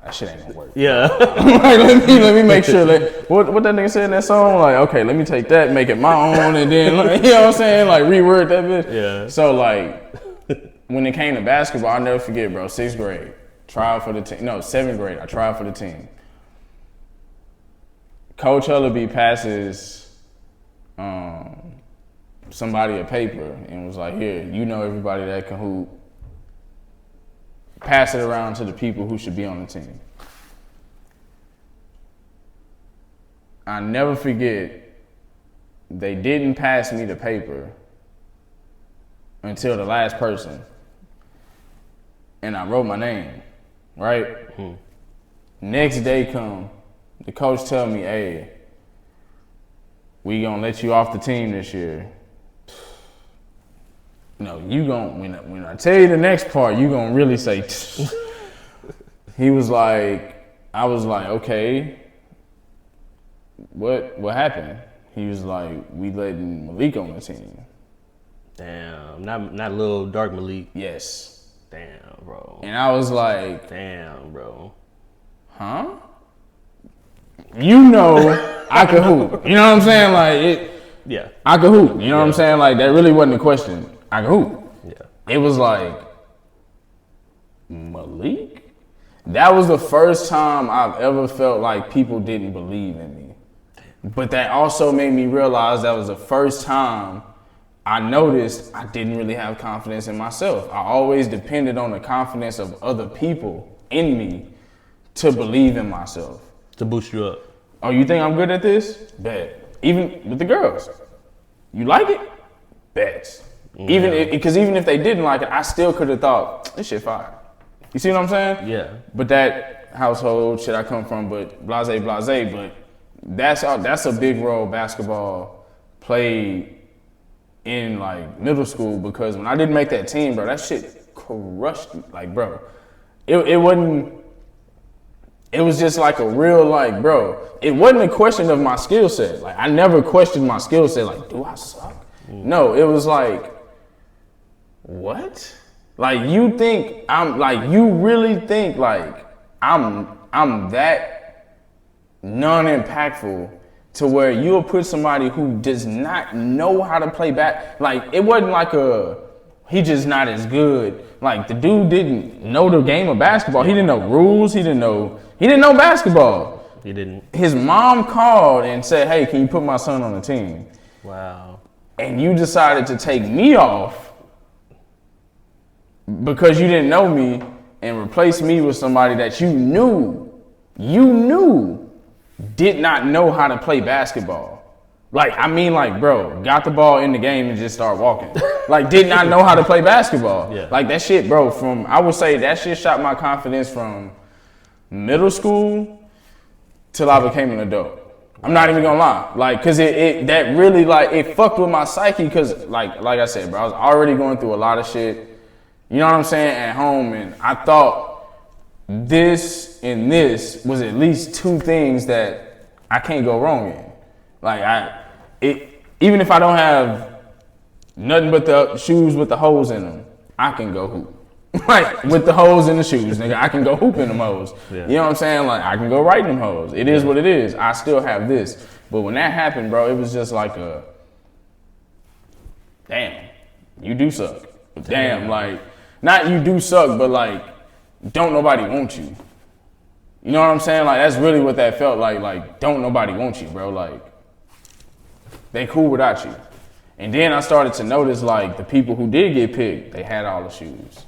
that shit ain't gonna work. Yeah. Like, let me make sure that, what that nigga said in that song? Like, okay, let me take that, make it my own, and then, like, you know what I'm saying? Like, reword that bitch. Yeah. So, like, when it came to basketball, I'll never forget, bro, 6th grade, trial for the team. No, 7th grade, I tried for the team. Coach Hullaby passes somebody a paper and was like, here, you know everybody that can hoop. Pass it around to the people who should be on the team. I never forget, they didn't pass me the paper until the last person. And I wrote my name, right? Next day come, the coach tell me, hey, we gonna let you off the team this year. No, you gon' when I tell you the next part, you gonna really say. He was like, I was like, okay, what happened? He was like, we letting Malik on the team. Damn, not little dark Malik. Yes. Damn, bro. And I was like, damn, bro. Huh? You know, I could hoop. You know what I'm saying? Like, yeah, I could hoop. You know what I'm saying? Like, that really wasn't a question. I could hoop. it was like, Malik? That was the first time I've ever felt like people didn't believe in me. But that also made me realize that was the first time I noticed I didn't really have confidence in myself. I always depended on the confidence of other people in me to believe in myself. To boost you up. Oh, you think I'm good at this? Bet. Even with the girls. You like it? Bet. Yeah. Because even if they didn't like it, I still could have thought, this shit fire. You see what I'm saying? Yeah. But that household shit I come from, but blase, but that's a big role basketball played in like middle school, because when I didn't make that team, bro, that shit crushed me. Like, bro, it was just like a real, like, bro, it wasn't a question of my skill set. Like, I never questioned my skill set. Like, do I suck? No, it was like, what? Like, you think you really think like I'm that non-impactful to where you'll put somebody who does not know how to play back. Like, it wasn't like he just not as good. Like, the dude didn't know the game of basketball. He didn't know rules. He didn't know basketball. He didn't. His mom called and said, hey, can you put my son on the team? Wow. And you decided to take me off because you didn't know me and replace me with somebody that you knew did not know how to play basketball. Like, I mean, like, bro, got the ball in the game and just start walking. Like, did not know how to play basketball. Yeah. Like, that shit, bro, I would say that shit shot my confidence from middle school till I became an adult. I'm not even gonna lie. Like, cause that really, like, it fucked with my psyche, cause like I said, bro, I was already going through a lot of shit. You know what I'm saying, at home, and I thought this and this was at least two things that I can't go wrong in. Like, even if I don't have nothing but the shoes with the holes in them, I can go hoop. Like, with the holes in the shoes, nigga, I can go hoop in them hoes. Yeah. You know what I'm saying? Like, I can go right in them hoes. It is what it is. I still have this. But when that happened, bro, it was just like damn, you do suck. Damn, like, not you do suck, but like, don't nobody want you. You know what I'm saying? Like, that's really what that felt like. Like, don't nobody want you, bro. Like, they cool without you. And then I started to notice, like, the people who did get picked, they had all the shoes.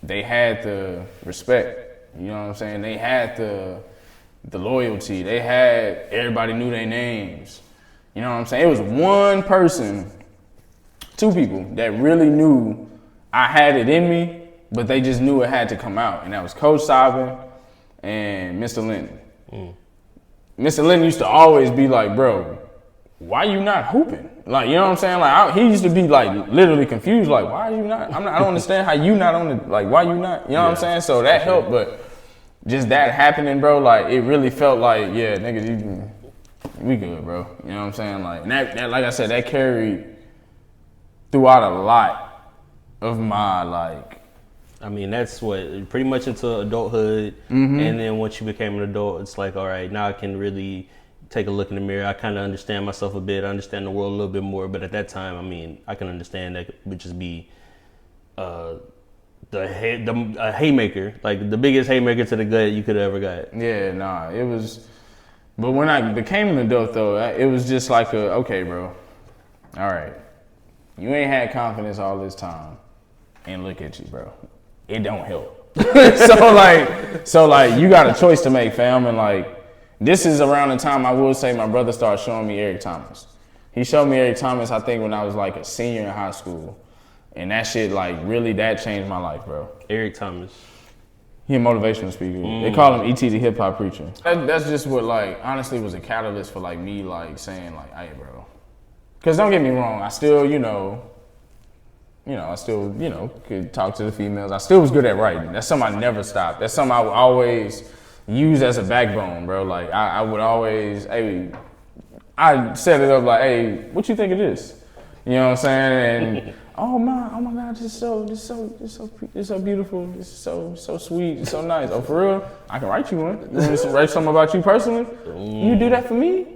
They had the respect. You know what I'm saying? They had the loyalty. They had, everybody knew their names. You know what I'm saying? It was one person, two people that really knew I had it in me, but they just knew it had to come out. And that was Coach Sabin and Mr. Linton. Mr. Linton used to always be like, bro, why you not hooping? Like, you know what I'm saying? Like, he used to be like literally confused. Like, why are you not? I don't understand how you not on the, like, why you not? You know what I'm saying? So that helped, but just that happening, bro, like, it really felt like, yeah, niggas, we good, bro. You know what I'm saying? Like, and that, like I said, that carried throughout a lot of my, like, I mean, that's what, pretty much into adulthood. And then once you became an adult, it's like, all right, now I can really take a look in the mirror. I kind of understand myself a bit. I understand the world a little bit more. But at that time, I mean, I can understand that would just be a haymaker, like the biggest haymaker to the gut you could have ever got. Yeah, nah, it was. But when I became an adult, though, it was just like okay, bro. All right, you ain't had confidence all this time, and look at you, bro. It don't help. so like, you got a choice to make, fam, and like. This is around the time I will say my brother started showing me Eric Thomas. He showed me Eric Thomas, I think, when I was like a senior in high school. And that shit, like, really, that changed my life, bro. Eric Thomas. He a motivational speaker. They call him E.T. the hip hop preacher. That's just what, like, honestly was a catalyst for, like, me, like, saying, like, hey, bro. Because don't get me wrong, I still, could talk to the females. I still was good at writing. That's something I never stopped. That's something I would always use as a backbone, bro. Like, I would always, I set it up like, hey, what you think of this? You know what I'm saying? And oh my God, this is so beautiful. This is so sweet. It's so nice. Oh, for real? I can write you one. You want me to write something about you personally? You do that for me?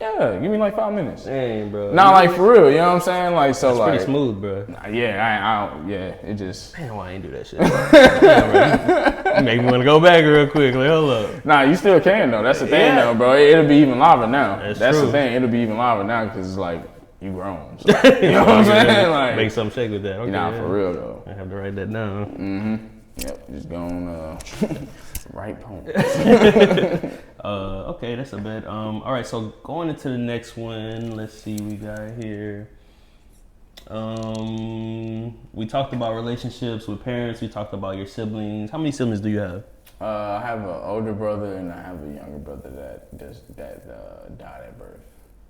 Yeah, give me like 5 minutes. Dang, bro. Not like for real, you know what I'm saying? Like so, It's like pretty smooth, bro. Yeah, it just. Damn, why I ain't do that shit? Damn, make me want to go back real quick. Like, hold up. Nah, you still can though. That's the thing though, bro. It'll be even liver now. That's true. the thing. It'll be even liver now because it's like you grown. So, you know what I'm saying? Like, make something shake with that. Okay, nah, for real though. I have to write that down. Mm-hmm. Yep, just going right poem. Okay, that's a bit. All right, so going into the next one, let's see, we got here. We talked about relationships with parents. We talked about your siblings. How many siblings do you have? I have an older brother and I have a younger brother that died at birth.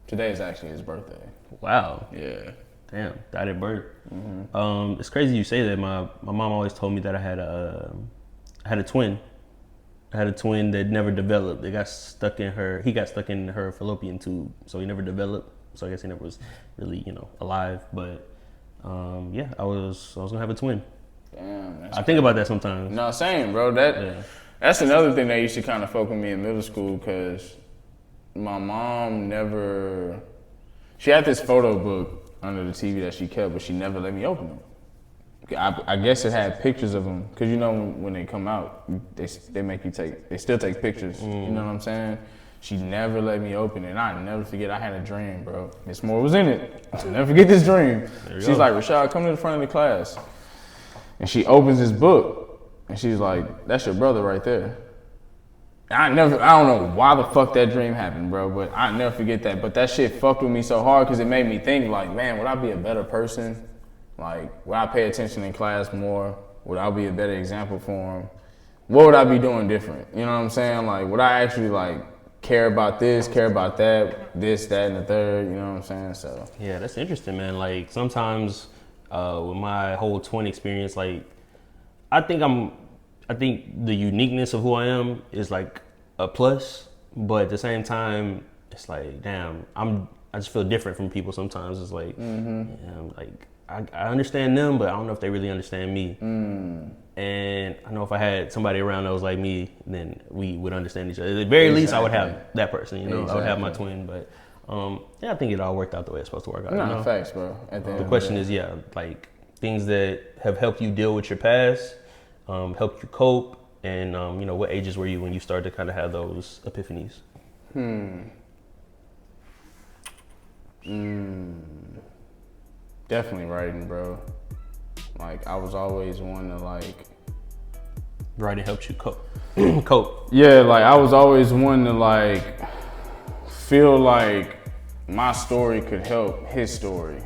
Today is actually his birthday. Wow. Yeah. Damn, died at birth. Mm-hmm. It's crazy you say that. My mom always told me that I had a twin. I had a twin that never developed. They got stuck in her. He got stuck in her fallopian tube, so he never developed. So I guess he never was really, alive. But yeah, I was gonna have a twin. Damn. I think about that sometimes. No, same, bro. That's another thing that used to kind of fuck with me in middle school because my mom never. She had this photo book under the TV that she kept, but she never let me open them. I guess it had pictures of them, because when they come out, they make you they still take pictures, you know what I'm saying? She never let me open it, and I never forget I had a dream, bro. Miss Moore was in it. I'll never forget this dream. She's like, Rishad, come to the front of the class. And she opens this book, and she's like, that's your brother right there. I don't know why the fuck that dream happened, bro, but I never forget that. But that shit fucked with me so hard because it made me think, like, man, would I be a better person? Like, would I pay attention in class more? Would I be a better example for him? What would I be doing different? You know what I'm saying? Like, would I actually, like, care about this, care about that, this, that, and the third? You know what I'm saying? So yeah, that's interesting, man. Like, sometimes with my whole twin experience, like, I think the uniqueness of who I am is like a plus, but at the same time, it's like, damn, I just feel different from people sometimes. It's like, like I understand them, but I don't know if they really understand me. And I know if I had somebody around that was like me, then we would understand each other. At the very least, I would have that person, I would have my twin, but yeah, I think it all worked out the way it's supposed to work out. No, facts, bro. The question is, like things that have helped you deal with your past, helped you cope, and what ages were you when you started to kind of have those epiphanies? Definitely writing, bro. Like, I was always one to, like... Writing helped you cope. Yeah, like, I was always one to, like, feel like my story could help his story.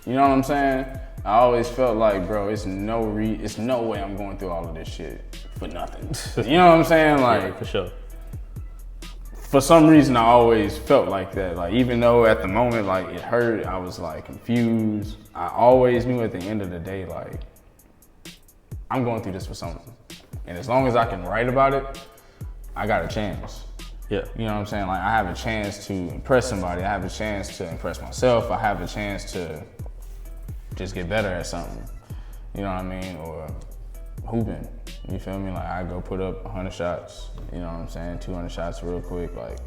You know what I'm saying? I always felt like, bro, it's no way I'm going through all of this shit for nothing. You know what I'm saying? Like, yeah, for sure. For some reason, I always felt like that. Like, even though at the moment, like, it hurt, I was, like, confused. I always knew at the end of the day, like, I'm going through this for something. And as long as I can write about it, I got a chance. Yeah. You know what I'm saying? Like, I have a chance to impress somebody. I have a chance to impress myself. I have a chance to just get better at something. You know what I mean? Or hooping. You feel me? Like, I go put up 100 shots, you know what I'm saying? 200 shots real quick, like,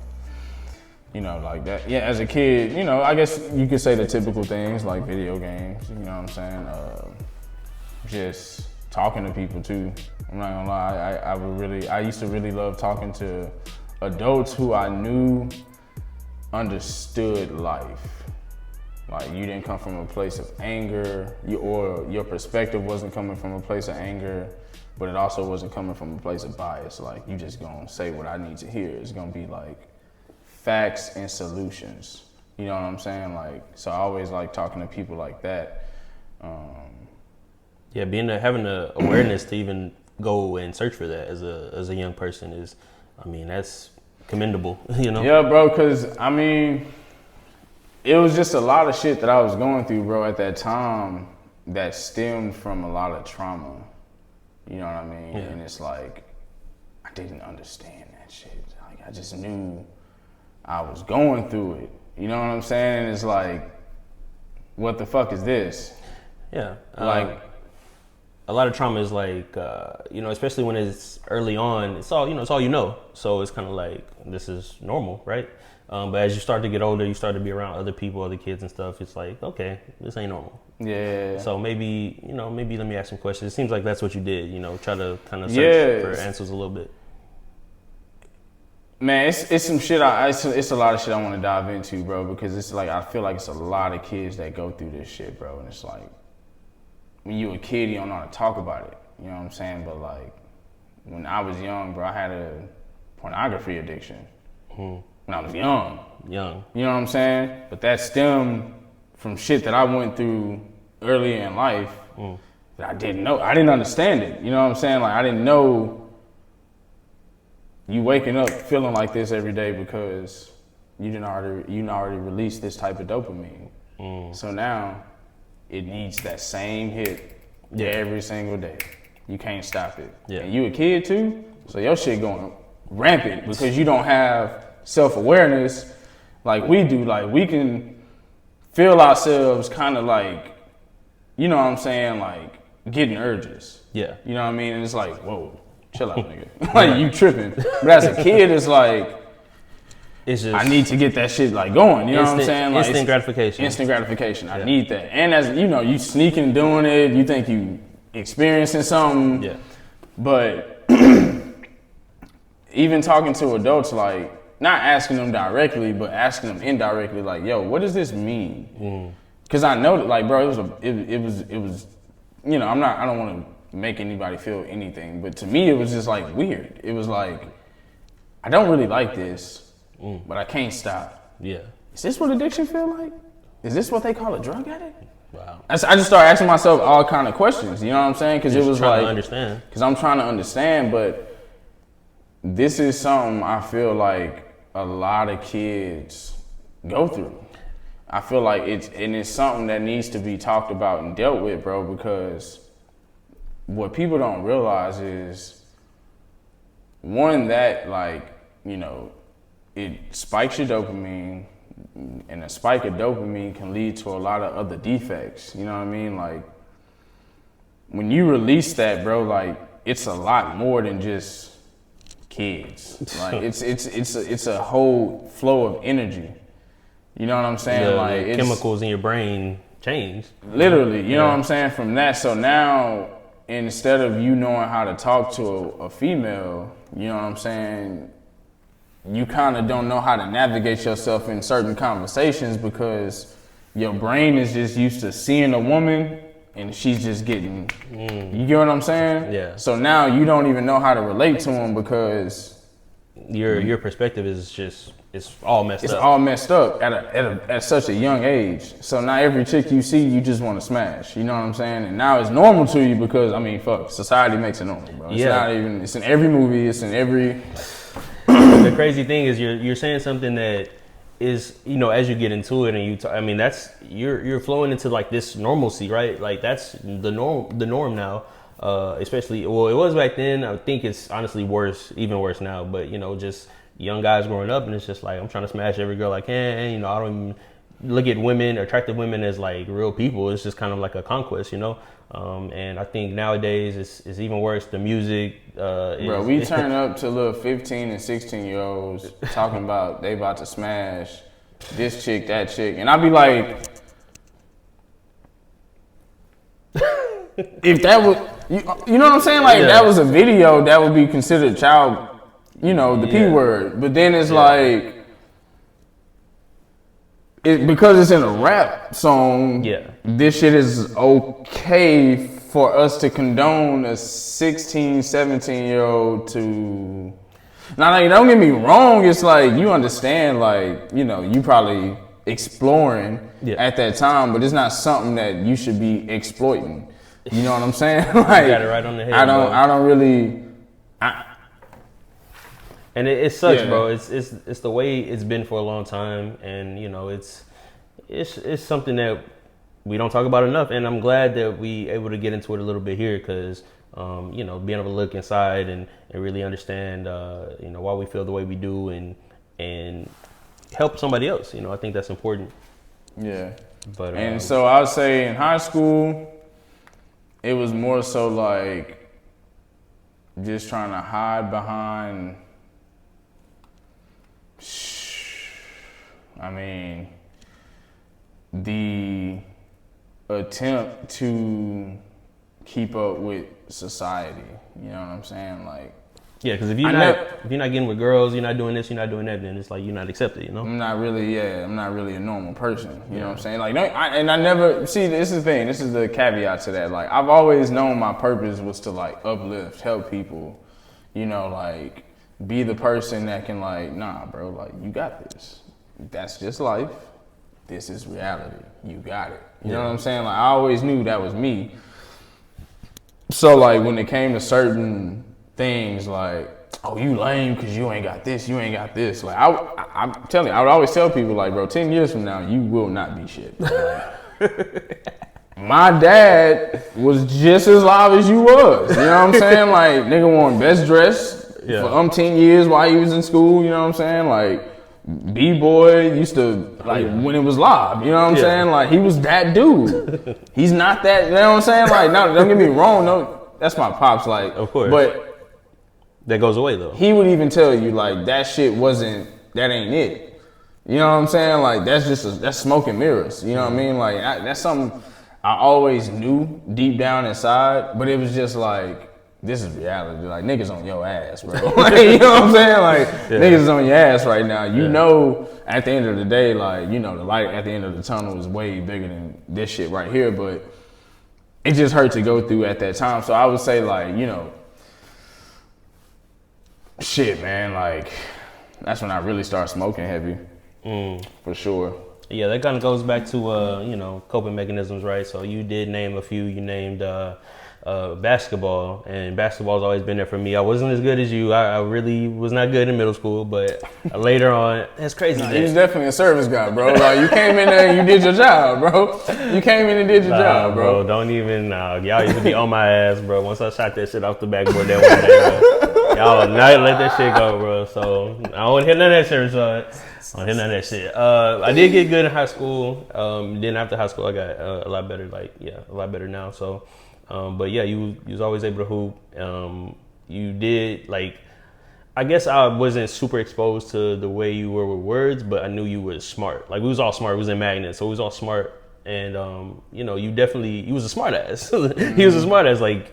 like that. Yeah, as a kid, I guess you could say the typical things like video games, you know what I'm saying? Just talking to people too. I'm not gonna lie, I used to really love talking to adults who I knew understood life. Like, you didn't come from a place of anger, or your perspective wasn't coming from a place of anger, but it also wasn't coming from a place of bias. Like, you just gonna say what I need to hear. It's gonna be like facts and solutions. You know what I'm saying? Like, so I always like talking to people like that. Yeah, having the awareness to even go and search for that as a young person is, that's commendable. Yeah, bro. Cause it was just a lot of shit that I was going through, bro, at that time that stemmed from a lot of trauma. You know what I mean? Yeah. And it's like, I didn't understand that shit. Like, I just knew I was going through it. You know what I'm saying? And it's like, what the fuck is this? Yeah. Like, a lot of trauma is like, you know, especially when it's early on, it's all, you know, it's all you know. So it's kind of like, this is normal, right? But as you start to get older, you start to be around other people, other kids and stuff. It's like, okay, this ain't normal. Yeah. So maybe, you know, maybe let me ask some questions. It seems like that's what you did, you know, try to kind of search for answers a little bit. Man, it's some shit. It's a lot of shit I want to dive into, bro, because it's like, I feel like it's a lot of kids that go through this shit, bro. And it's like, when you a kid, you don't know how to talk about it. You know what I'm saying? But like, when I was young, bro, I had a pornography addiction. When I was young. You know what I'm saying? But that stemmed from shit that I went through earlier in life that I didn't know. I didn't understand it. You know what I'm saying? Like, I didn't know you waking up feeling like this every day because you already released this type of dopamine. So now it needs that same hit every single day. You can't stop it. And you a kid too, so your shit going rampant because you don't have self-awareness like we do. Like, we can feel ourselves kind of like, you know what I'm saying, like getting urges. You know what I mean? And it's like, whoa, chill out, nigga. Like, you tripping. But as a kid, it's like, it's just, I need to get that shit like going. You know what I'm saying? Like, instant gratification. Instant gratification. I need that. And as you know, you sneaking doing it, you think you experiencing something. But even talking to adults, like, not asking them directly, but asking them indirectly, like, yo, what does this mean? Because I know that, like, bro, it was, you know, I don't want to make anybody feel anything, but to me, it was just like weird. It was like, I don't really like this, but I can't stop. Is this what addiction feel like? Is this what they call a drug addict? Wow. I just started asking myself all kind of questions, you know what I'm saying? Because it was like, understand. Because I'm trying to understand, but this is something I feel like a lot of kids go through. I feel like it's something that needs to be talked about and dealt with, bro, because what people don't realize is, one, that, like, you know, it spikes your dopamine, and a spike of dopamine can lead to a lot of other defects. You know what I mean? Like, when you release that, bro, like, it's a lot more than just kids. Like, it's a whole flow of energy. You know what I'm saying? Like, the chemicals in your brain change. Literally, you know what I'm saying? From that, so now, instead of you knowing how to talk to a female, you know what I'm saying, you kind of don't know how to navigate yourself in certain conversations because your brain is just used to seeing a woman and she's just getting, you get what I'm saying? So now you don't even know how to relate to them because your perspective is just, it's all messed up. It's all messed up at such a young age. So now every chick you see, you just want to smash. You know what I'm saying? And now it's normal to you because, I mean, fuck, society makes it normal, bro. It's not even, it's in every movie, it's in every... The crazy thing is you're saying something that is, you know, as you get into it and I mean, that's, you're flowing into like this normalcy, right? Like, that's the norm now. Especially, well, it was back then. I think it's honestly worse, even worse now. But, you know, just young guys growing up, and it's just like, I'm trying to smash every girl I can. And, you know, I don't even look at women, attractive women, as like real people. It's just kind of like a conquest, you know. And I think nowadays it's even worse. The music, bro, we turn up to little 15 and 16-year-olds talking about they about to smash this chick, that chick, and I be like, if that was, you know what I'm saying? Like, if that was a video, that would be considered child, you know, the P word. But then it's like, because it's in a rap song, this shit is okay for us to condone a 16, 17-year-old to... Now, like, don't get me wrong, it's like, you understand, like, you know, you probably exploring at that time, but it's not something that you should be exploiting. You know what I'm saying? Like, you got it right on the head. I don't really... And it sucks, bro. It's the way it's been for a long time, and you know, it's something that we don't talk about enough. And I'm glad that we able to get into it a little bit here, because you know, being able to look inside and really understand, you know, why we feel the way we do, and help somebody else. You know, I think that's important. Yeah. But and so I would say in high school, it was more so like just trying to hide behind, I mean, the attempt to keep up with society. You know what I'm saying? Like, yeah, because if you're not getting with girls, you're not doing this, you're not doing that, then it's like you're not accepted, you know? I'm not really a normal person. You know what I'm saying? Like, I never, see, this is the thing, this is the caveat to that. Like, I've always known my purpose was to, like, uplift, help people, you know, like, be the person that can, like, nah, bro, like, you got this. That's just life. This is reality. You got it. You know what I'm saying? Like, I always knew that was me. So, like, when it came to certain things, like, oh, you lame because you ain't got this, you ain't got this. Like, I'm telling you, I would always tell people, like, bro, 10 years from now, you will not be shit. Like, my dad was just as live as you was. You know what I'm saying? Like, nigga wore best dress for 10 years while he was in school. You know what I'm saying? Like, B-boy used to, like, when it was live, you know what I'm saying? Like, he was that dude. He's not that, you know what I'm saying? Like, no, don't get me wrong, no, that's my pops, like, of course. But that goes away, though. He would even tell you, like, that shit that ain't it. You know what I'm saying? Like, that's smoke and mirrors, you know what I mean? Like, that's something I always knew deep down inside, but it was just like, this is reality. Like, niggas on your ass, bro. Like, you know what I'm saying? Like, niggas is on your ass right now. You know, at the end of the day, like, you know, the light at the end of the tunnel is way bigger than this shit right here, but it just hurt to go through at that time. So I would say, like, you know, shit, man, like, that's when I really started smoking heavy, for sure. Yeah, that kind of goes back to, you know, coping mechanisms, right? So you did name a few. You named basketball, and basketball's always been there for me. I wasn't as good as you. I really was not good in middle school, but later on, that's crazy. He was definitely a service guy, bro. Like, you came in there and you did your job, bro. You came in and did your job, bro. Don't even, y'all used to be on my ass, bro. Once I shot that shit off the backboard that one day, bro, y'all not let that shit go, bro. So I don't hear none of that shit, Rishad. I don't hear none of that shit. I did get good in high school. Then after high school, I got a lot better. Like, a lot better now. So. But yeah, you was always able to hoop. You did, like, I guess I wasn't super exposed to the way you were with words, but I knew you was smart. Like, we was all smart. We was in Magnet, so we was all smart. And, you know, you was a smart ass. He was a smart ass. Like,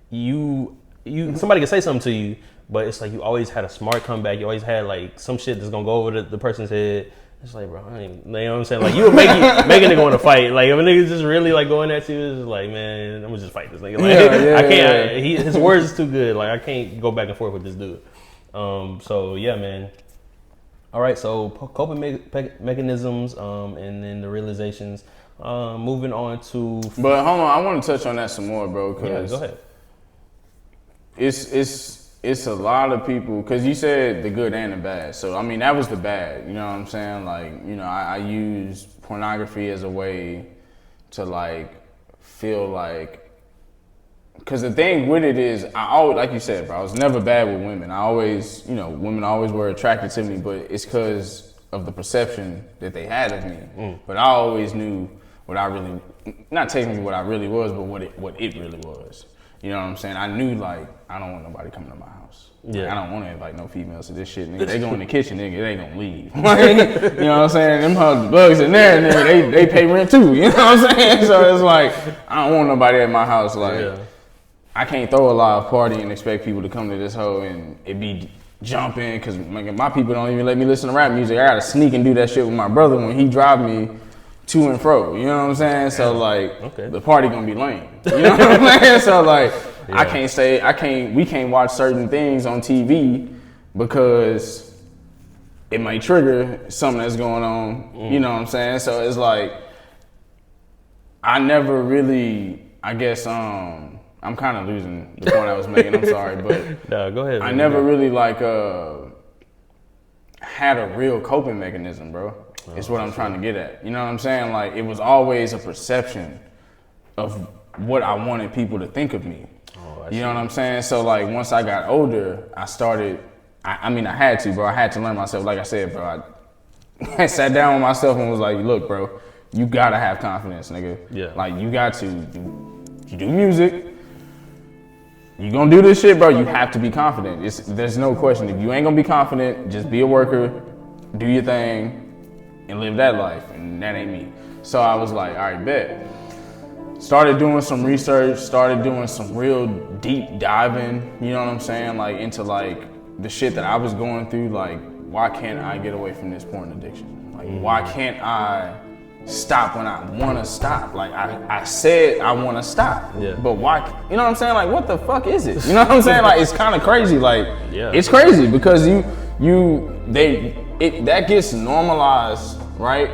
somebody could say something to you, but it's like you always had a smart comeback. You always had, like, some shit that's gonna go over the person's head. It's like, bro, you know what I'm saying? Like, you would make a nigga want to fight. Like, if a nigga's just really, like, going at you, it's just like, man, I'm gonna just fight this nigga. Like, I can't, his words is too good. Like, I can't go back and forth with this dude. So, yeah, man. All right, so coping mechanisms, and then the realizations. Moving on to... But hold on, I want to touch on that some more, bro, because... Yeah, go ahead. It's a lot of people, because you said the good and the bad. So, I mean, that was the bad, you know what I'm saying? Like, you know, I use pornography as a way to, like, feel like, because the thing with it is, I always, like you said, bro, I was never bad with women. I always, you know, women always were attracted to me, but it's because of the perception that they had of me. But I always knew what I really, not technically what I really was, but what it really was. You know what I'm saying? I knew, like, I don't want nobody coming to my house. Yeah. Like, I don't want to invite no females to this shit, nigga. They go in the kitchen, nigga, they ain't gonna leave. Like, you know what I'm saying? Them bugs in there, nigga, they pay rent too. You know what I'm saying? So it's like, I don't want nobody at my house. Like, I can't throw a live party and expect people to come to this hoe and it be jumping, because my people don't even let me listen to rap music. I gotta sneak and do that shit with my brother when he drive me to and fro, you know what I'm saying? So, like, the party gonna be lame. You know what I'm saying? So, like, we can't watch certain things on TV because it might trigger something that's going on, you know what I'm saying? So it's like, I never really, I guess, I'm kind of losing the point I was making, I'm sorry, but no, go ahead. I never really, like, had a real coping mechanism, bro. It's what I'm trying to get at. You know what I'm saying? Like, it was always a perception of what I wanted people to think of me. You know what I'm saying? So, like, once I got older, I started, I mean, I had to, bro. I had to learn myself. Like I said, bro, I sat down with myself and was like, look, bro, you gotta have confidence, nigga. Yeah. Like, you got to you do music, you gonna do this shit, bro, you have to be confident. There's no question. If you ain't gonna be confident, just be a worker, do your thing, and live that life, and that ain't me. So I was like, all right, bet. Started doing some research, started doing some real deep diving, you know what I'm saying? Like into like the shit that I was going through, like, why can't I get away from this porn addiction? Like, why can't I stop when I wanna stop? Like I said I wanna stop, but why, you know what I'm saying? Like, what the fuck is it? You know what I'm saying? Like, it's kind of crazy. Like, it's crazy because that gets normalized, right?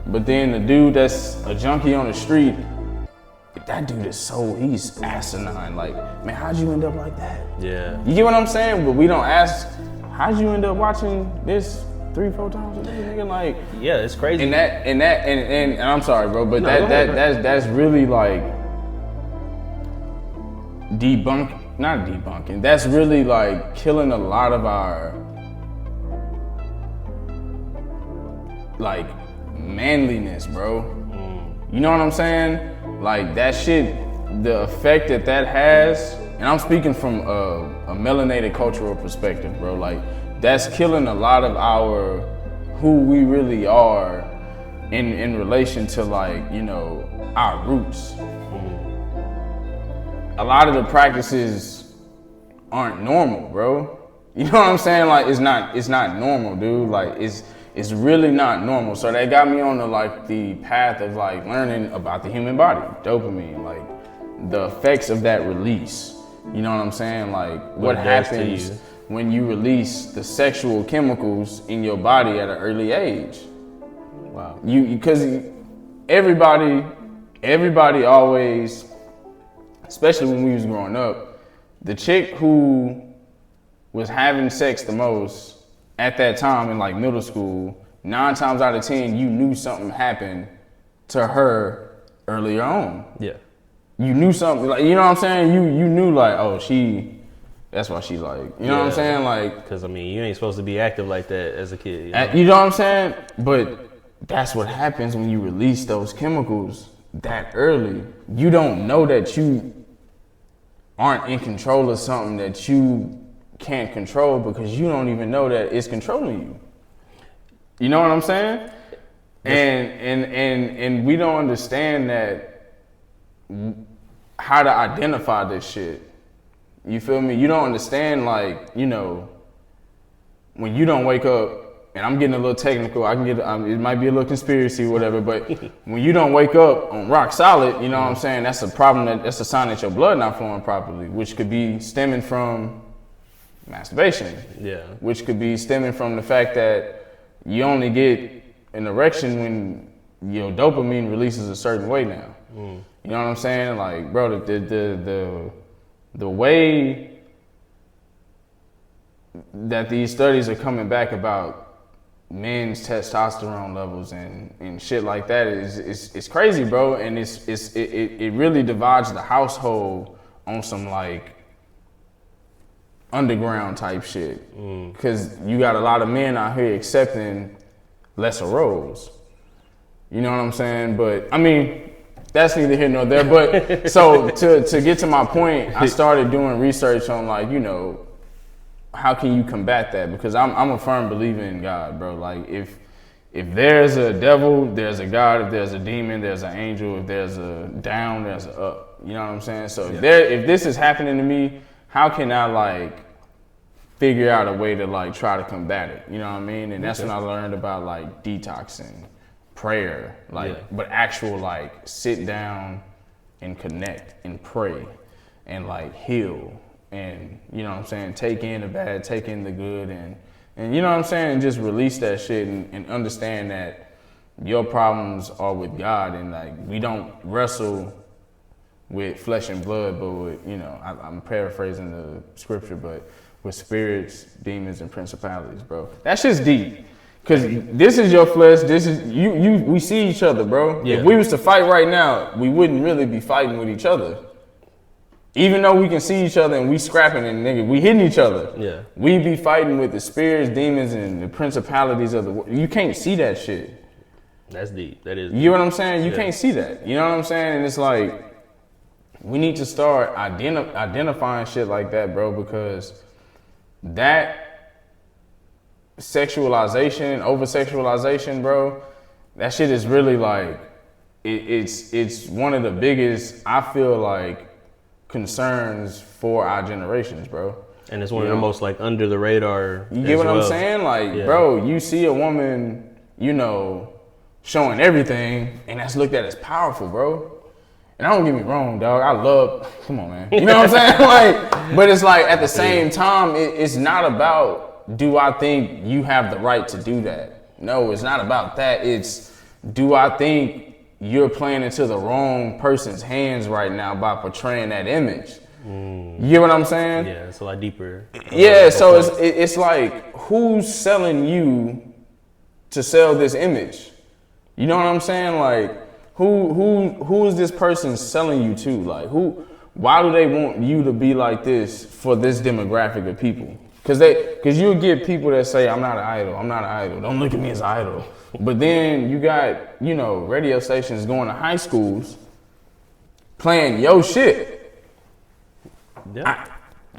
But then the dude that's a junkie on the street, that dude is he's asinine. Like, man, how'd you end up like that? Yeah. You get what I'm saying? But we don't ask, how'd you end up watching this 3-4 times a day, nigga? Like, yeah, it's crazy. And I'm sorry, bro, but that's really like not debunking. That's really like killing a lot of our like manliness, bro. You know what I'm saying? Like that shit, the effect that has, and I'm speaking from a melanated cultural perspective, bro. Like, that's killing a lot of who we really are in relation to, like, you know, our roots. A lot of the practices aren't normal, bro. You know what I'm saying? Like, it's not normal, dude. Like, it's really not normal. So that got me on the path of like learning about the human body, dopamine, like the effects of that release. You know what I'm saying? Like, what happens when you release the sexual chemicals in your body at an early age. Wow. Because everybody always, especially when we was growing up, the chick who was having sex the most at that time in like middle school, 9 times out of 10, you knew something happened to her earlier on. Yeah. You knew something, like, you know what I'm saying? You knew like, oh, that's why she like, you know what I'm saying? Like, because I mean, you ain't supposed to be active like that as a kid. You know what I'm saying? But that's what happens when you release those chemicals that early. You don't know that you aren't in control of something that you can't control because you don't even know that it's controlling you. You know what I'm saying? And we don't understand that, how to identify this shit. You feel me? You don't understand, like, you know, when you don't wake up, and I'm getting a little technical, it might be a little conspiracy or whatever, but when you don't wake up on rock solid, you know what I'm saying? That's a problem, that's a sign that your blood not flowing properly, which could be stemming from masturbation. Yeah. Which could be stemming from the fact that you only get an erection when your dopamine releases a certain way now. You know what I'm saying? Like, bro, the way that these studies are coming back about men's testosterone levels and shit like that is crazy, bro. And it really divides the household on some like underground type shit. Because you got a lot of men out here accepting lesser roles. You know what I'm saying? But I mean, that's neither here nor there. But so to get to my point, I started doing research on, like, you know, how can you combat that? Because I'm a firm believer in God, bro. Like, if there's a devil, there's a God. If there's a demon, there's an angel. If there's a down, there's a up. You know what I'm saying? So if this is happening to me, how can I like figure out a way to like try to combat it? You know what I mean? And that's when I learned about like detoxing, prayer, like, but actual like sit down and connect and pray and like heal and, you know what I'm saying, take in the bad, take in the good, and you know what I'm saying, and just release that shit and understand that your problems are with God, and like we don't wrestle with flesh and blood, but with, you know, I'm paraphrasing the scripture, but with spirits, demons, and principalities, bro. That shit's deep. Cause this is your flesh, this is you. We see each other, bro. Yeah. If we was to fight right now, we wouldn't really be fighting with each other. Even though we can see each other and we scrapping and nigga, we hitting each other. Yeah. We be fighting with the spirits, demons, and the principalities of the world. You can't see that shit. That's deep. That is deep. You know what I'm saying? You can't see that. You know what I'm saying? And it's like, we need to start identifying shit like that, bro, because that sexualization and over-sexualization, bro, that shit is really like, it's one of the biggest, I feel like, concerns for our generations, bro. And it's one of the most like under the radar. You get what I'm saying? Like, bro, you see a woman, you know, showing everything, and that's looked at as powerful, bro. And don't get me wrong, dog. I love, come on, man. You know what I'm saying? Like, but it's like at the same time, it's not about, do I think you have the right to do that? No, it's not about that. It's, do I think you're playing into the wrong person's hands right now by portraying that image? You get what I'm saying? Yeah, it's a lot deeper. Yeah, so it's like, who's selling you to sell this image? You know what I'm saying? Like, who is this person selling you to? Like, why do they want you to be like this for this demographic of people? Because you'll get people that say, I'm not an idol, don't look at me as an idol. But then you got, you know, radio stations going to high schools playing yo shit. Yeah.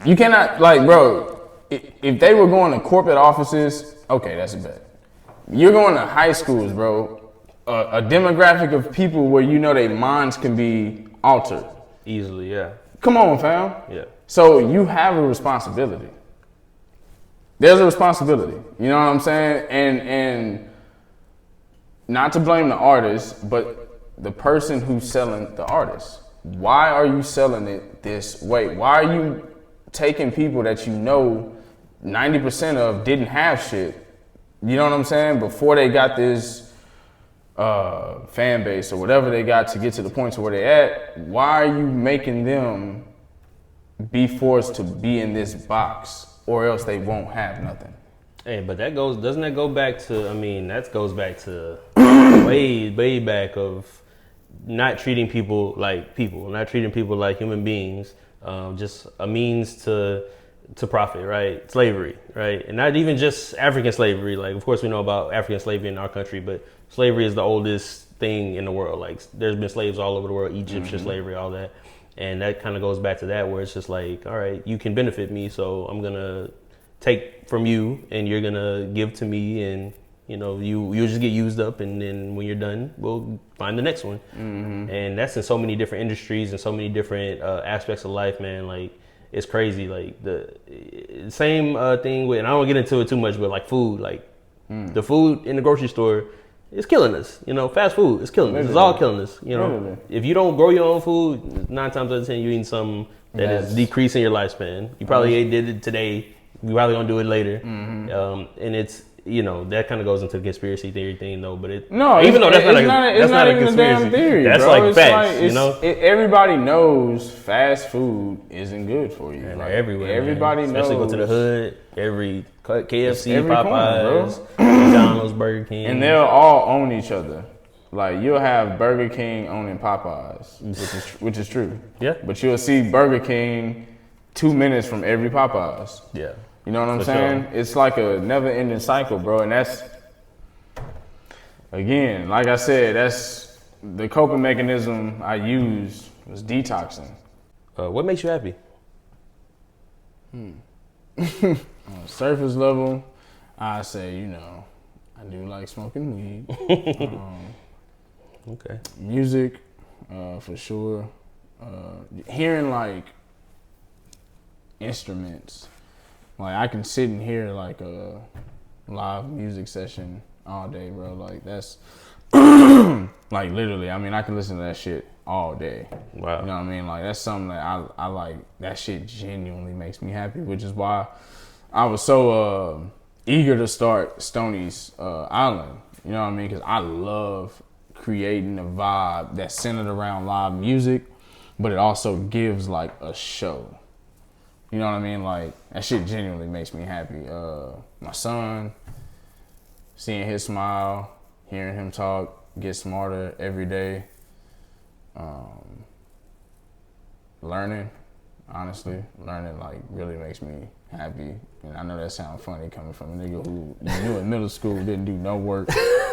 You cannot, like, bro, if they were going to corporate offices, okay, that's a bet. You're going to high schools, bro, a demographic of people where you know their minds can be altered. Easily, yeah. Come on, fam. Yeah. So you have a responsibility. There's a responsibility. You know what I'm saying? And not to blame the artist, but the person who's selling the artist. Why are you selling it this way? Why are you taking people that you know 90% of didn't have shit? You know what I'm saying? Before they got this fan base or whatever they got to get to the point to where they at, why are you making them be forced to be in this box, or else they won't have nothing? Hey, but doesn't that go back to, I mean, that goes back to way back of not treating people, not treating people like human beings, just a means to profit, right? Slavery, right? And not even just African slavery. Like, of course we know about African slavery in our country, but slavery is the oldest thing in the world. Like, there's been slaves all over the world, Egyptian slavery, all that. And that kind of goes back to that, where it's just like, all right, you can benefit me, so I'm gonna take from you and you're gonna give to me, and you know, you'll just get used up, and then when you're done, we'll find the next one. And that's in so many different industries and so many different aspects of life, man. Like, it's crazy. Like, the same thing with, and I don't get into it too much, but like food, like the food in the grocery store is killing us. You know, fast food is killing us. It's all killing us. You know, if you don't grow your own food, 9 times out of 10 you're eating something that is decreasing your lifespan. You probably did it today. You probably gonna do it later. And it's, you know, that kind of goes into the conspiracy theory thing, though. But even though that's not a conspiracy theory, that's bro. Like facts. Like, you know, everybody knows fast food isn't good for you. And like, everywhere, everybody knows. Especially go to the hood. Every KFC, every Popeyes, corner, McDonald's, Burger King, and they'll all own each other. Like, you'll have Burger King owning Popeyes, which is true. Yeah. But you'll see Burger King 2 minutes from every Popeyes. Yeah. You know what I'm saying? Sure. It's like a never-ending cycle, bro. And that's, again, like I said, that's the coping mechanism I used was detoxing. What makes you happy? On a surface level, I say, you know, I do like smoking weed. Okay. Music, for sure. Hearing like instruments. Like, I can sit and hear like a live music session all day, bro. Like, that's like literally, I mean, I can listen to that shit all day. Wow. You know what I mean? Like, that's something that I like. That shit genuinely makes me happy, which is why I was so eager to start Stoney's Island. You know what I mean? Because I love creating a vibe that's centered around live music, but it also gives like a show. You know what I mean? Like, that shit genuinely makes me happy. My son, seeing his smile, hearing him talk, get smarter every day. Learning, honestly. Learning like really makes me happy. And I know that sounds funny coming from a nigga who knew in middle school didn't do no work.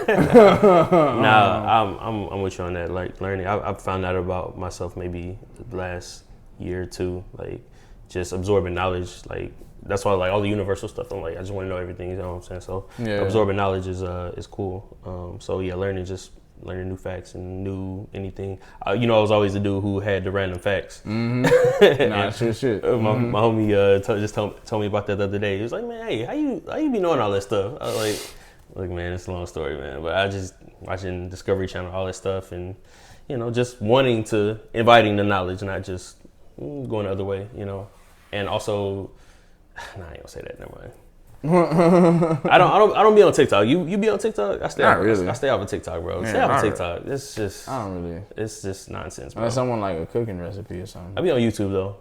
Nah, I'm with you on that. Like learning, I've found out about myself maybe the last year or two, like just absorbing knowledge. Like that's why like all the universal stuff. I'm like I just want to know everything. You know what I'm saying? So absorbing knowledge is cool. So yeah, learning new facts and new anything. You know, I was always the dude who had the random facts. Mm-hmm. Nah, true shit. My homie just told me about that the other day. He was like, man, hey, how you be knowing all that stuff? I was like, man, it's a long story, man. But I just watching Discovery Channel, all that stuff, and you know, just inviting the knowledge, not just going the other way, you know. And also, nah, I ain't gonna say that. Never mind. I don't be on TikTok. You be on TikTok? I stay off of TikTok, bro. Man, stay off of TikTok. It's just I don't really. It's just nonsense, bro. Unless someone like a cooking recipe or something. I be on YouTube though,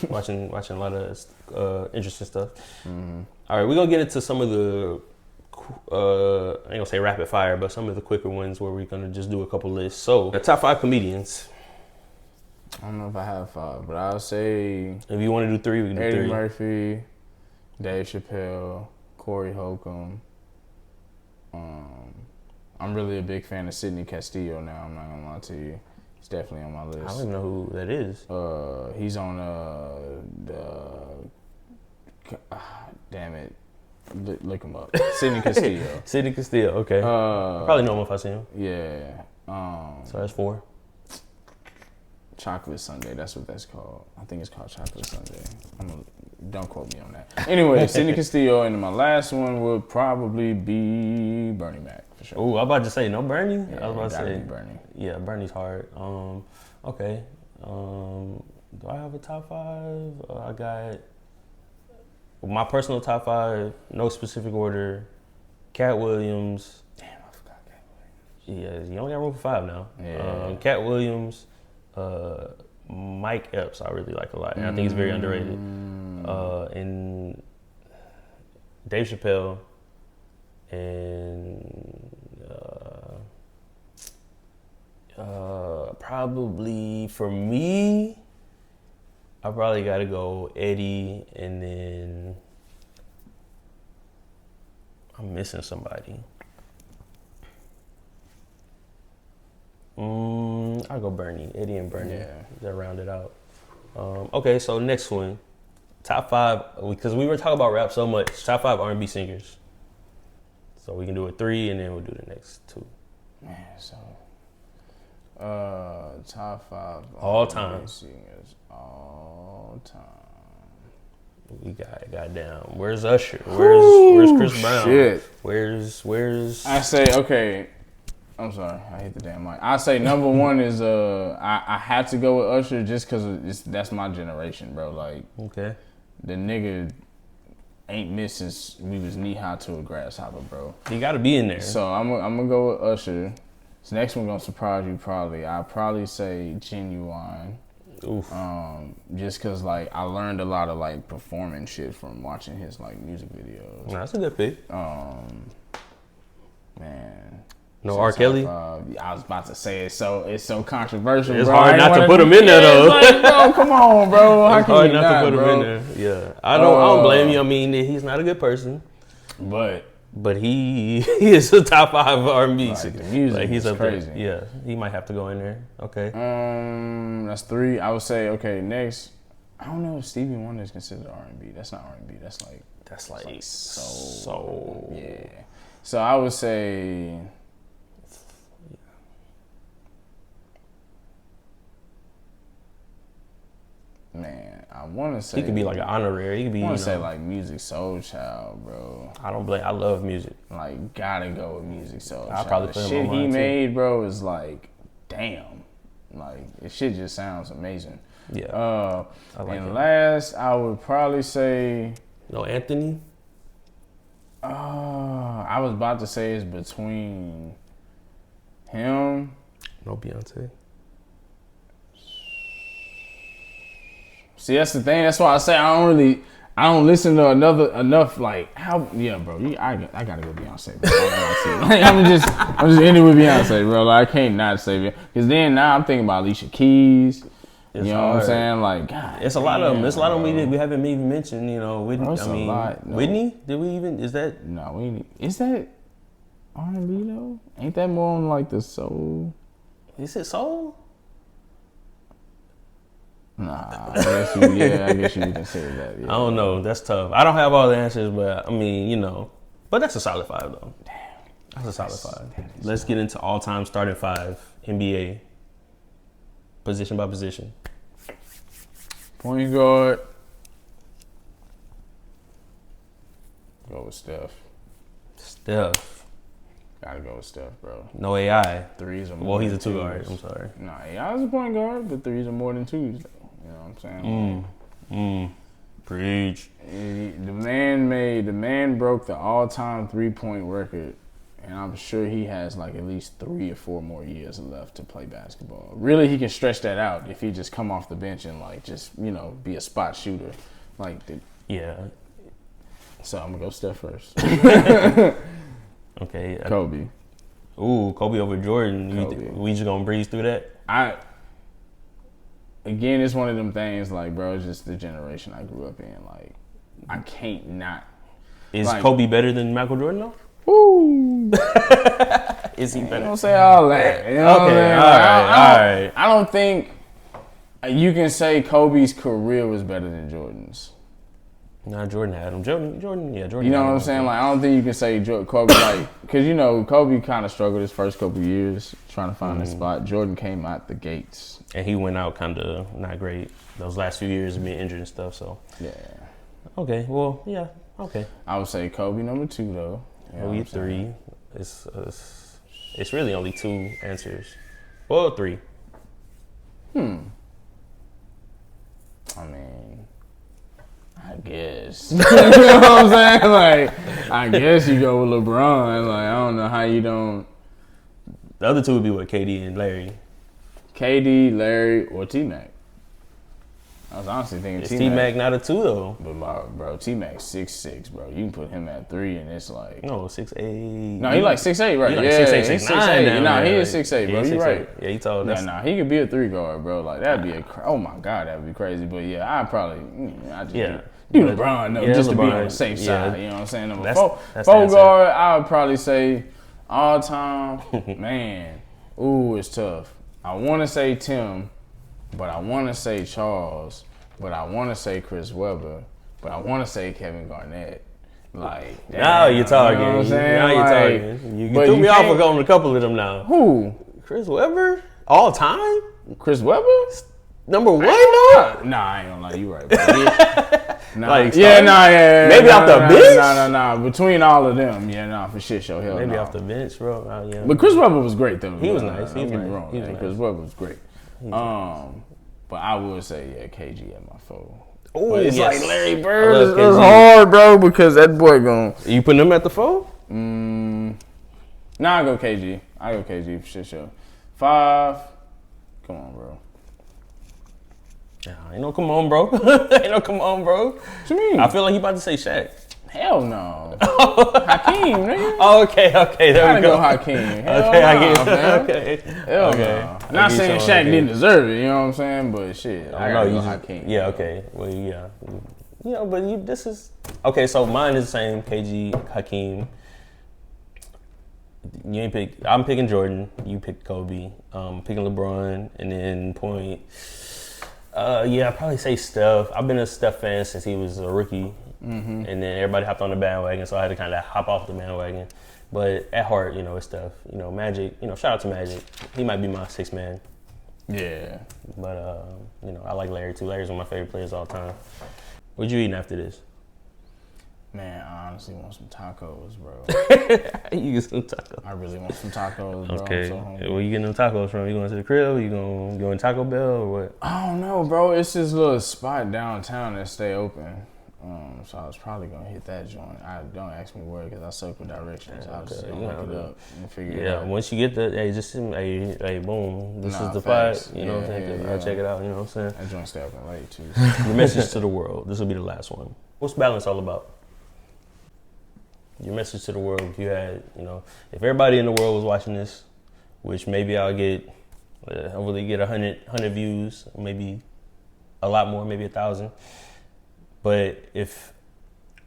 watching a lot of interesting stuff. Mm-hmm. All right, we're gonna get into some of the I ain't gonna say rapid fire, but some of the quicker ones where we're gonna just do a couple lists. So the top 5 comedians. I don't know if I have 5, but I'll say If you want to do 3, we can do 3. Eddie Murphy, Dave Chappelle, Corey Holcomb. I'm really a big fan of Sidney Castillo now. I'm not gonna lie to you. He's definitely on my list. I don't even know who that is. He's on damn it. Look him up. Sidney Castillo. Sidney Castillo, okay. I probably know him if I see him. Yeah. So that's 4. Chocolate Sunday, that's what that's called. I think it's called Chocolate Sunday. Don't quote me on that. Anyway, Sidney Castillo, and my last one would probably be Bernie Mac, for sure. Oh, I'm about to say, no Bernie? Yeah, I was about to say Bernie. Yeah, Bernie's hard. Okay. Do I have a top 5? I got my personal top 5, no specific order. Cat Williams. Damn, I forgot Cat Williams. Yeah, you only got room for 5 now. Yeah. Cat Williams, Mike Epps, I really like a lot, and I think he's very underrated. And Dave Chappelle, and probably for me, I probably got to go Eddie, and then I'm missing somebody. I'll go Bernie, Eddie and Bernie. Yeah. That round it out. Okay, so next one, top 5, because we were talking about rap so much. Top 5 R&B singers. So we can do a 3, and then we'll do the next 2. Man, so top 5 all time singers all time. We got goddamn. Where's Usher? Where's Chris Brown? Shit. Where's? I say okay. I'm sorry, I hate the damn mic. I say number 1 is I had to go with Usher just because that's my generation, bro. Like, okay, the nigga ain't missed since we was knee high to a grasshopper, bro. He got to be in there. So I'm gonna go with Usher. This next one gonna surprise you probably. I'll probably say Genuine. Oof. Just cause like I learned a lot of like performing shit from watching his like music videos. Nah, that's a good pick. Man. No R. Kelly? I was about to say it's so controversial. It's bro. hard not to put him in there though. Like, bro, come on, bro. It's hard not to put bro? him in there. Yeah, I don't blame you. I mean, he's not a good person, but he is a top 5 R&B. Like, the music he's is up crazy. there. Yeah, he might have to go in there. Okay. That's 3. I would say okay. Next, I don't know if Stevie Wonder is considered R&B. That's not R&B. That's like soul. Yeah. So I would say. Man, I want to say he could be like an honorary. He could be. I want to say like Music Soul Child, bro. I don't blame. I love music. Like, gotta go with Music Soul Child. Probably the put him shit on he mine, made, too. bro, is like, damn. Like, the shit just sounds amazing. Yeah. I like and it. last, I would probably say. No, Anthony. I was about to say it's between him. No Beyonce. See, that's the thing. That's why I say I don't listen to enough like how bro. I gotta go Beyonce, bro. I'm just ending with Beyonce, bro. Like, I can't not say it because then now I'm thinking about Alicia Keys. You know what I'm saying? Like, God, it's a lot of them. It's a lot of them we haven't even mentioned. You know, Whitney. Bro, I mean, no. Whitney. Did we even? Is that? No, is that R&B though? Ain't that more on like the soul? Is it soul? Nah, I guess you can say that. Yeah. I don't know. That's tough. I don't have all the answers, but I mean, you know, but that's a solid 5 though. Damn, that's a solid 5. Let's get into all-time starting 5 NBA, position by position. Point guard. Go with Steph. Gotta go with Steph, bro. No AI. Threes are more. Well, he's a than 2 guard. I'm sorry. No, AI is a point guard, but threes are more than 2s. You know what I'm saying? Preach. The man broke the all-time 3-point record, and I'm sure he has like at least 3 or 4 more years left to play basketball. Really, he can stretch that out if he just come off the bench and like just, you know, be a spot shooter. Yeah. So I'm gonna go Steph first. Okay. Kobe. Ooh, Kobe over Jordan. We just gonna breeze through that? Again, it's one of them things, like, bro, it's just the generation I grew up in. Like, I can't not. Is Kobe better than Michael Jordan, though? Woo! Is he better? Don't say all that. You know okay, all right. I don't think you can say Kobe's career was better than Jordan's. Nah, Jordan had him. Jordan. You know what I'm saying? Like, I don't think you can say Kobe, like, because, you know, Kobe kind of struggled his first couple years trying to find his spot. Jordan came out the gates. And he went out kind of not great those last few years of being injured and stuff, so. Yeah. Okay, well, yeah, okay. I would say Kobe number 2, though. Kobe 3. It's really only 2 answers. Well, 3. I mean, I guess. You know what I'm saying? Like, I guess you go with LeBron. Like, I don't know how you don't. The other 2 would be what, KD and Larry. KD, Larry, or T-Mac. I was honestly thinking T-Mac. T-Mac not a 2, though. But, bro, T-Mac's 6'6", bro. You can put him at 3, and it's like... No, 6'8". No, he like 6'8", right? He like yeah, 6'8", he's 6'9". Nah, he is 6'8", bro. You right. Yeah, he told us. Nah, he could be a 3 guard, bro. Like, that'd be oh my God, that'd be crazy. But, yeah, I'd probably... do LeBron, though, just LeBron, to be on the safe side. You know what I'm saying? Number 4 guard, I would probably say all time, man, ooh, it's tough. I want to say Tim, but I want to say Charles, but I want to say Chris Webber, but I want to say Kevin Garnett. Like, damn, now you're talking. You know what I'm saying? Now you're talking. You threw me off with going a couple of them now. Who? Chris Webber? All time? Chris Webber? Number 1? Nah, I ain't gonna lie, you right, bro. Like, maybe off the bench? Nah. Between all of them, for shit show. Hell maybe off the bench, bro. Yeah. But Chris Webber was great though. He was nice. Don't get me wrong. Chris Webber was great. But I would say KG at my 4. Oh, it's yes. like Larry Bird. It's hard, bro, because that boy gone. You putting him at the 4? Nah, I go KG for shit show. 5. Come on, bro. Ain't no come on, bro. What you mean? I feel like he about to say Shaq. Hell no. Hakeem, nigga. Oh, okay, there we go. Go Hakeem. Okay, I get it. Okay. Hell no. Not saying Shaq didn't deserve it, you know what I'm saying? But shit, I gotta go Hakeem. Yeah, okay. Well, yeah. You know, but this is... Okay, so mine is the same. KG, Hakeem. You ain't pick... I'm picking Jordan. You pick Kobe. Picking LeBron. And then point... I'd probably say Steph. I've been a Steph fan since he was a rookie. And then everybody hopped on the bandwagon, so I had to kind of hop off the bandwagon. But at heart, it's Steph. Magic, shout out to Magic. He might be my 6th man. Yeah. But, I like Larry, too. Larry's one of my favorite players of all time. What you eating after this? Man, I honestly want some tacos, bro. You get some tacos. I really want some tacos, bro. Okay. Where you getting them tacos from? You going to the crib? You going to Taco Bell or what? I don't know, bro. It's this little spot downtown that stay open. So I was probably going to hit that joint. Don't ask me where because I suck with directions. I'll just look it up and figure it out. Yeah, once you get the, just send me, boom, this is the facts. spot. You know what I'm saying? I'll check it out, you know what I'm saying? That joint stay open late, too. Your message to the world. This will be the last one. What's balance all about? Your message to the world, if you had, if everybody in the world was watching this, which maybe I'll get Hopefully get 100 views, maybe a lot more, maybe 1,000. But if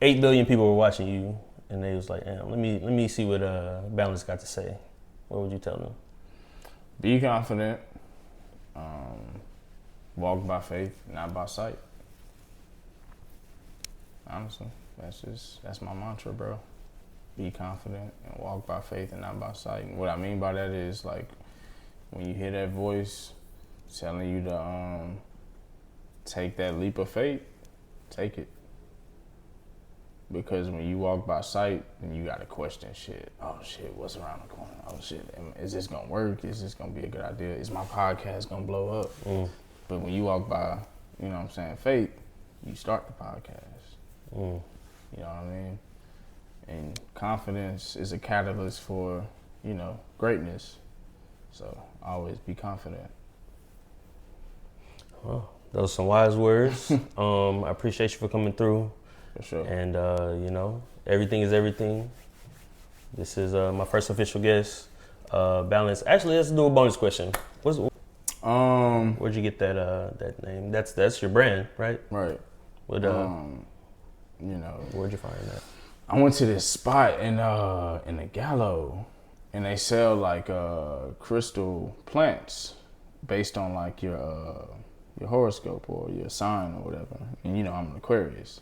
8 billion people were watching you and they was like, let me see what Balance got to say, what would you tell them? Be confident. Walk by faith, not by sight. Honestly, that's my mantra, bro. Be confident and walk by faith and not by sight. And what I mean by that is, like, when you hear that voice telling you to take that leap of faith, take it. Because when you walk by sight, then you gotta question shit. Oh shit, what's around the corner? Oh shit, is this gonna work? Is this gonna be a good idea? Is my podcast gonna blow up? But when you walk by, you know what I'm saying, faith, you start the podcast. You know what I mean? And confidence is a catalyst for, you know, greatness. So always be confident. Well, those are some wise words. I appreciate you for coming through. For sure. And, you know, everything is everything. This is my first official guest, Balance. Actually, let's do a bonus question. Where'd you get that name? That's your brand, right? Right. What, you know, where'd you find that? I went to this spot in the Gallo, and they sell like crystal plants based on like your horoscope or your sign or whatever. And you know, I'm an Aquarius.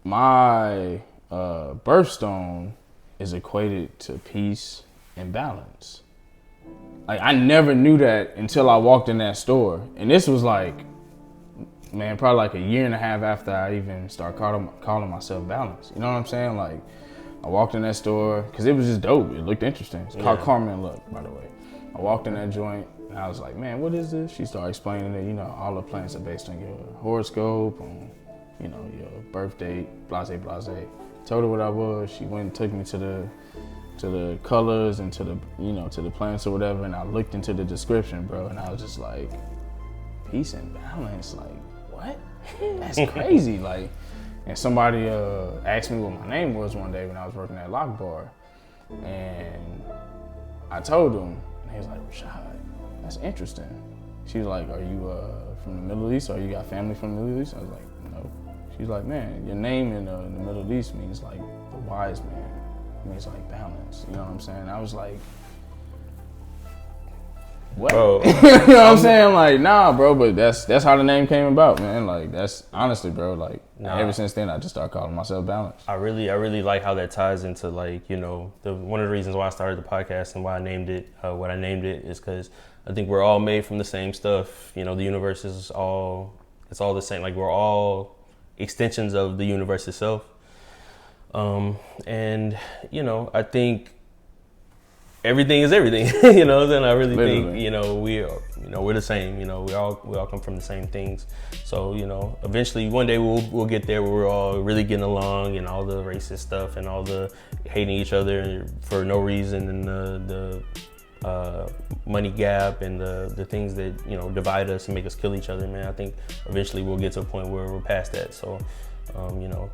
My birthstone is equated to peace and balance. Like, I never knew that until I walked in that store. And this was like, man, probably like a year and a half after I even started calling myself Balance. You know what I'm saying? Like, I walked in that store, because it was just dope. It looked interesting. It's called Carmen Luck, by the way. I walked in that joint, and I was like, man, what is this? She started explaining that, you know, all the plants are based on your horoscope, on, you know, your birth date, blase, blase. Told her what I was. She went and took me to the colors and to the, you know, to the plants or whatever, and I looked into the description, bro, and I was just like, peace and balance, like, what? That's crazy. Like, and somebody asked me what my name was one day when I was working at Lock Bar, and I told him, and he was like, Rishad, that's interesting. She was like, are you from the Middle East, or you got family from the Middle East? I was like, no. She's like, man, your name in the Middle East means like the wise man. It means like balance. You know what I'm saying? I was like, what? Bro, you know what I'm saying? Like, nah, bro, but that's how the name came about, man. Like, that's honestly, bro, like, ever since then, I just started calling myself Balance. I really like how that ties into, like, you know, one of the reasons why I started the podcast and why I named it what I named it is because I think we're all made from the same stuff. You know, the universe is all the same. Like, we're all extensions of the universe itself. And, you know, I think everything is everything, you know, then I really think, you know, we're the same, you know, we all come from the same things. So, you know, eventually one day we'll get there where we're all really getting along, and all the racist stuff and all the hating each other for no reason, and the money gap and the things that, you know, divide us and make us kill each other, man. I think eventually we'll get to a point where we're past that. So, you know,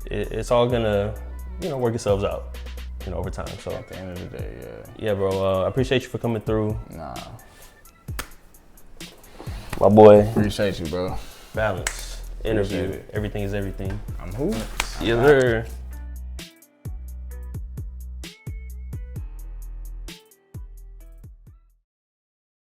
it's all gonna, you know, work itself out, you know, over time. So at the end of the day, yeah, bro. I appreciate you for coming through. Nah, my boy. Appreciate you, bro. Balance interview. Everything is everything. I'm who? Yes, sir.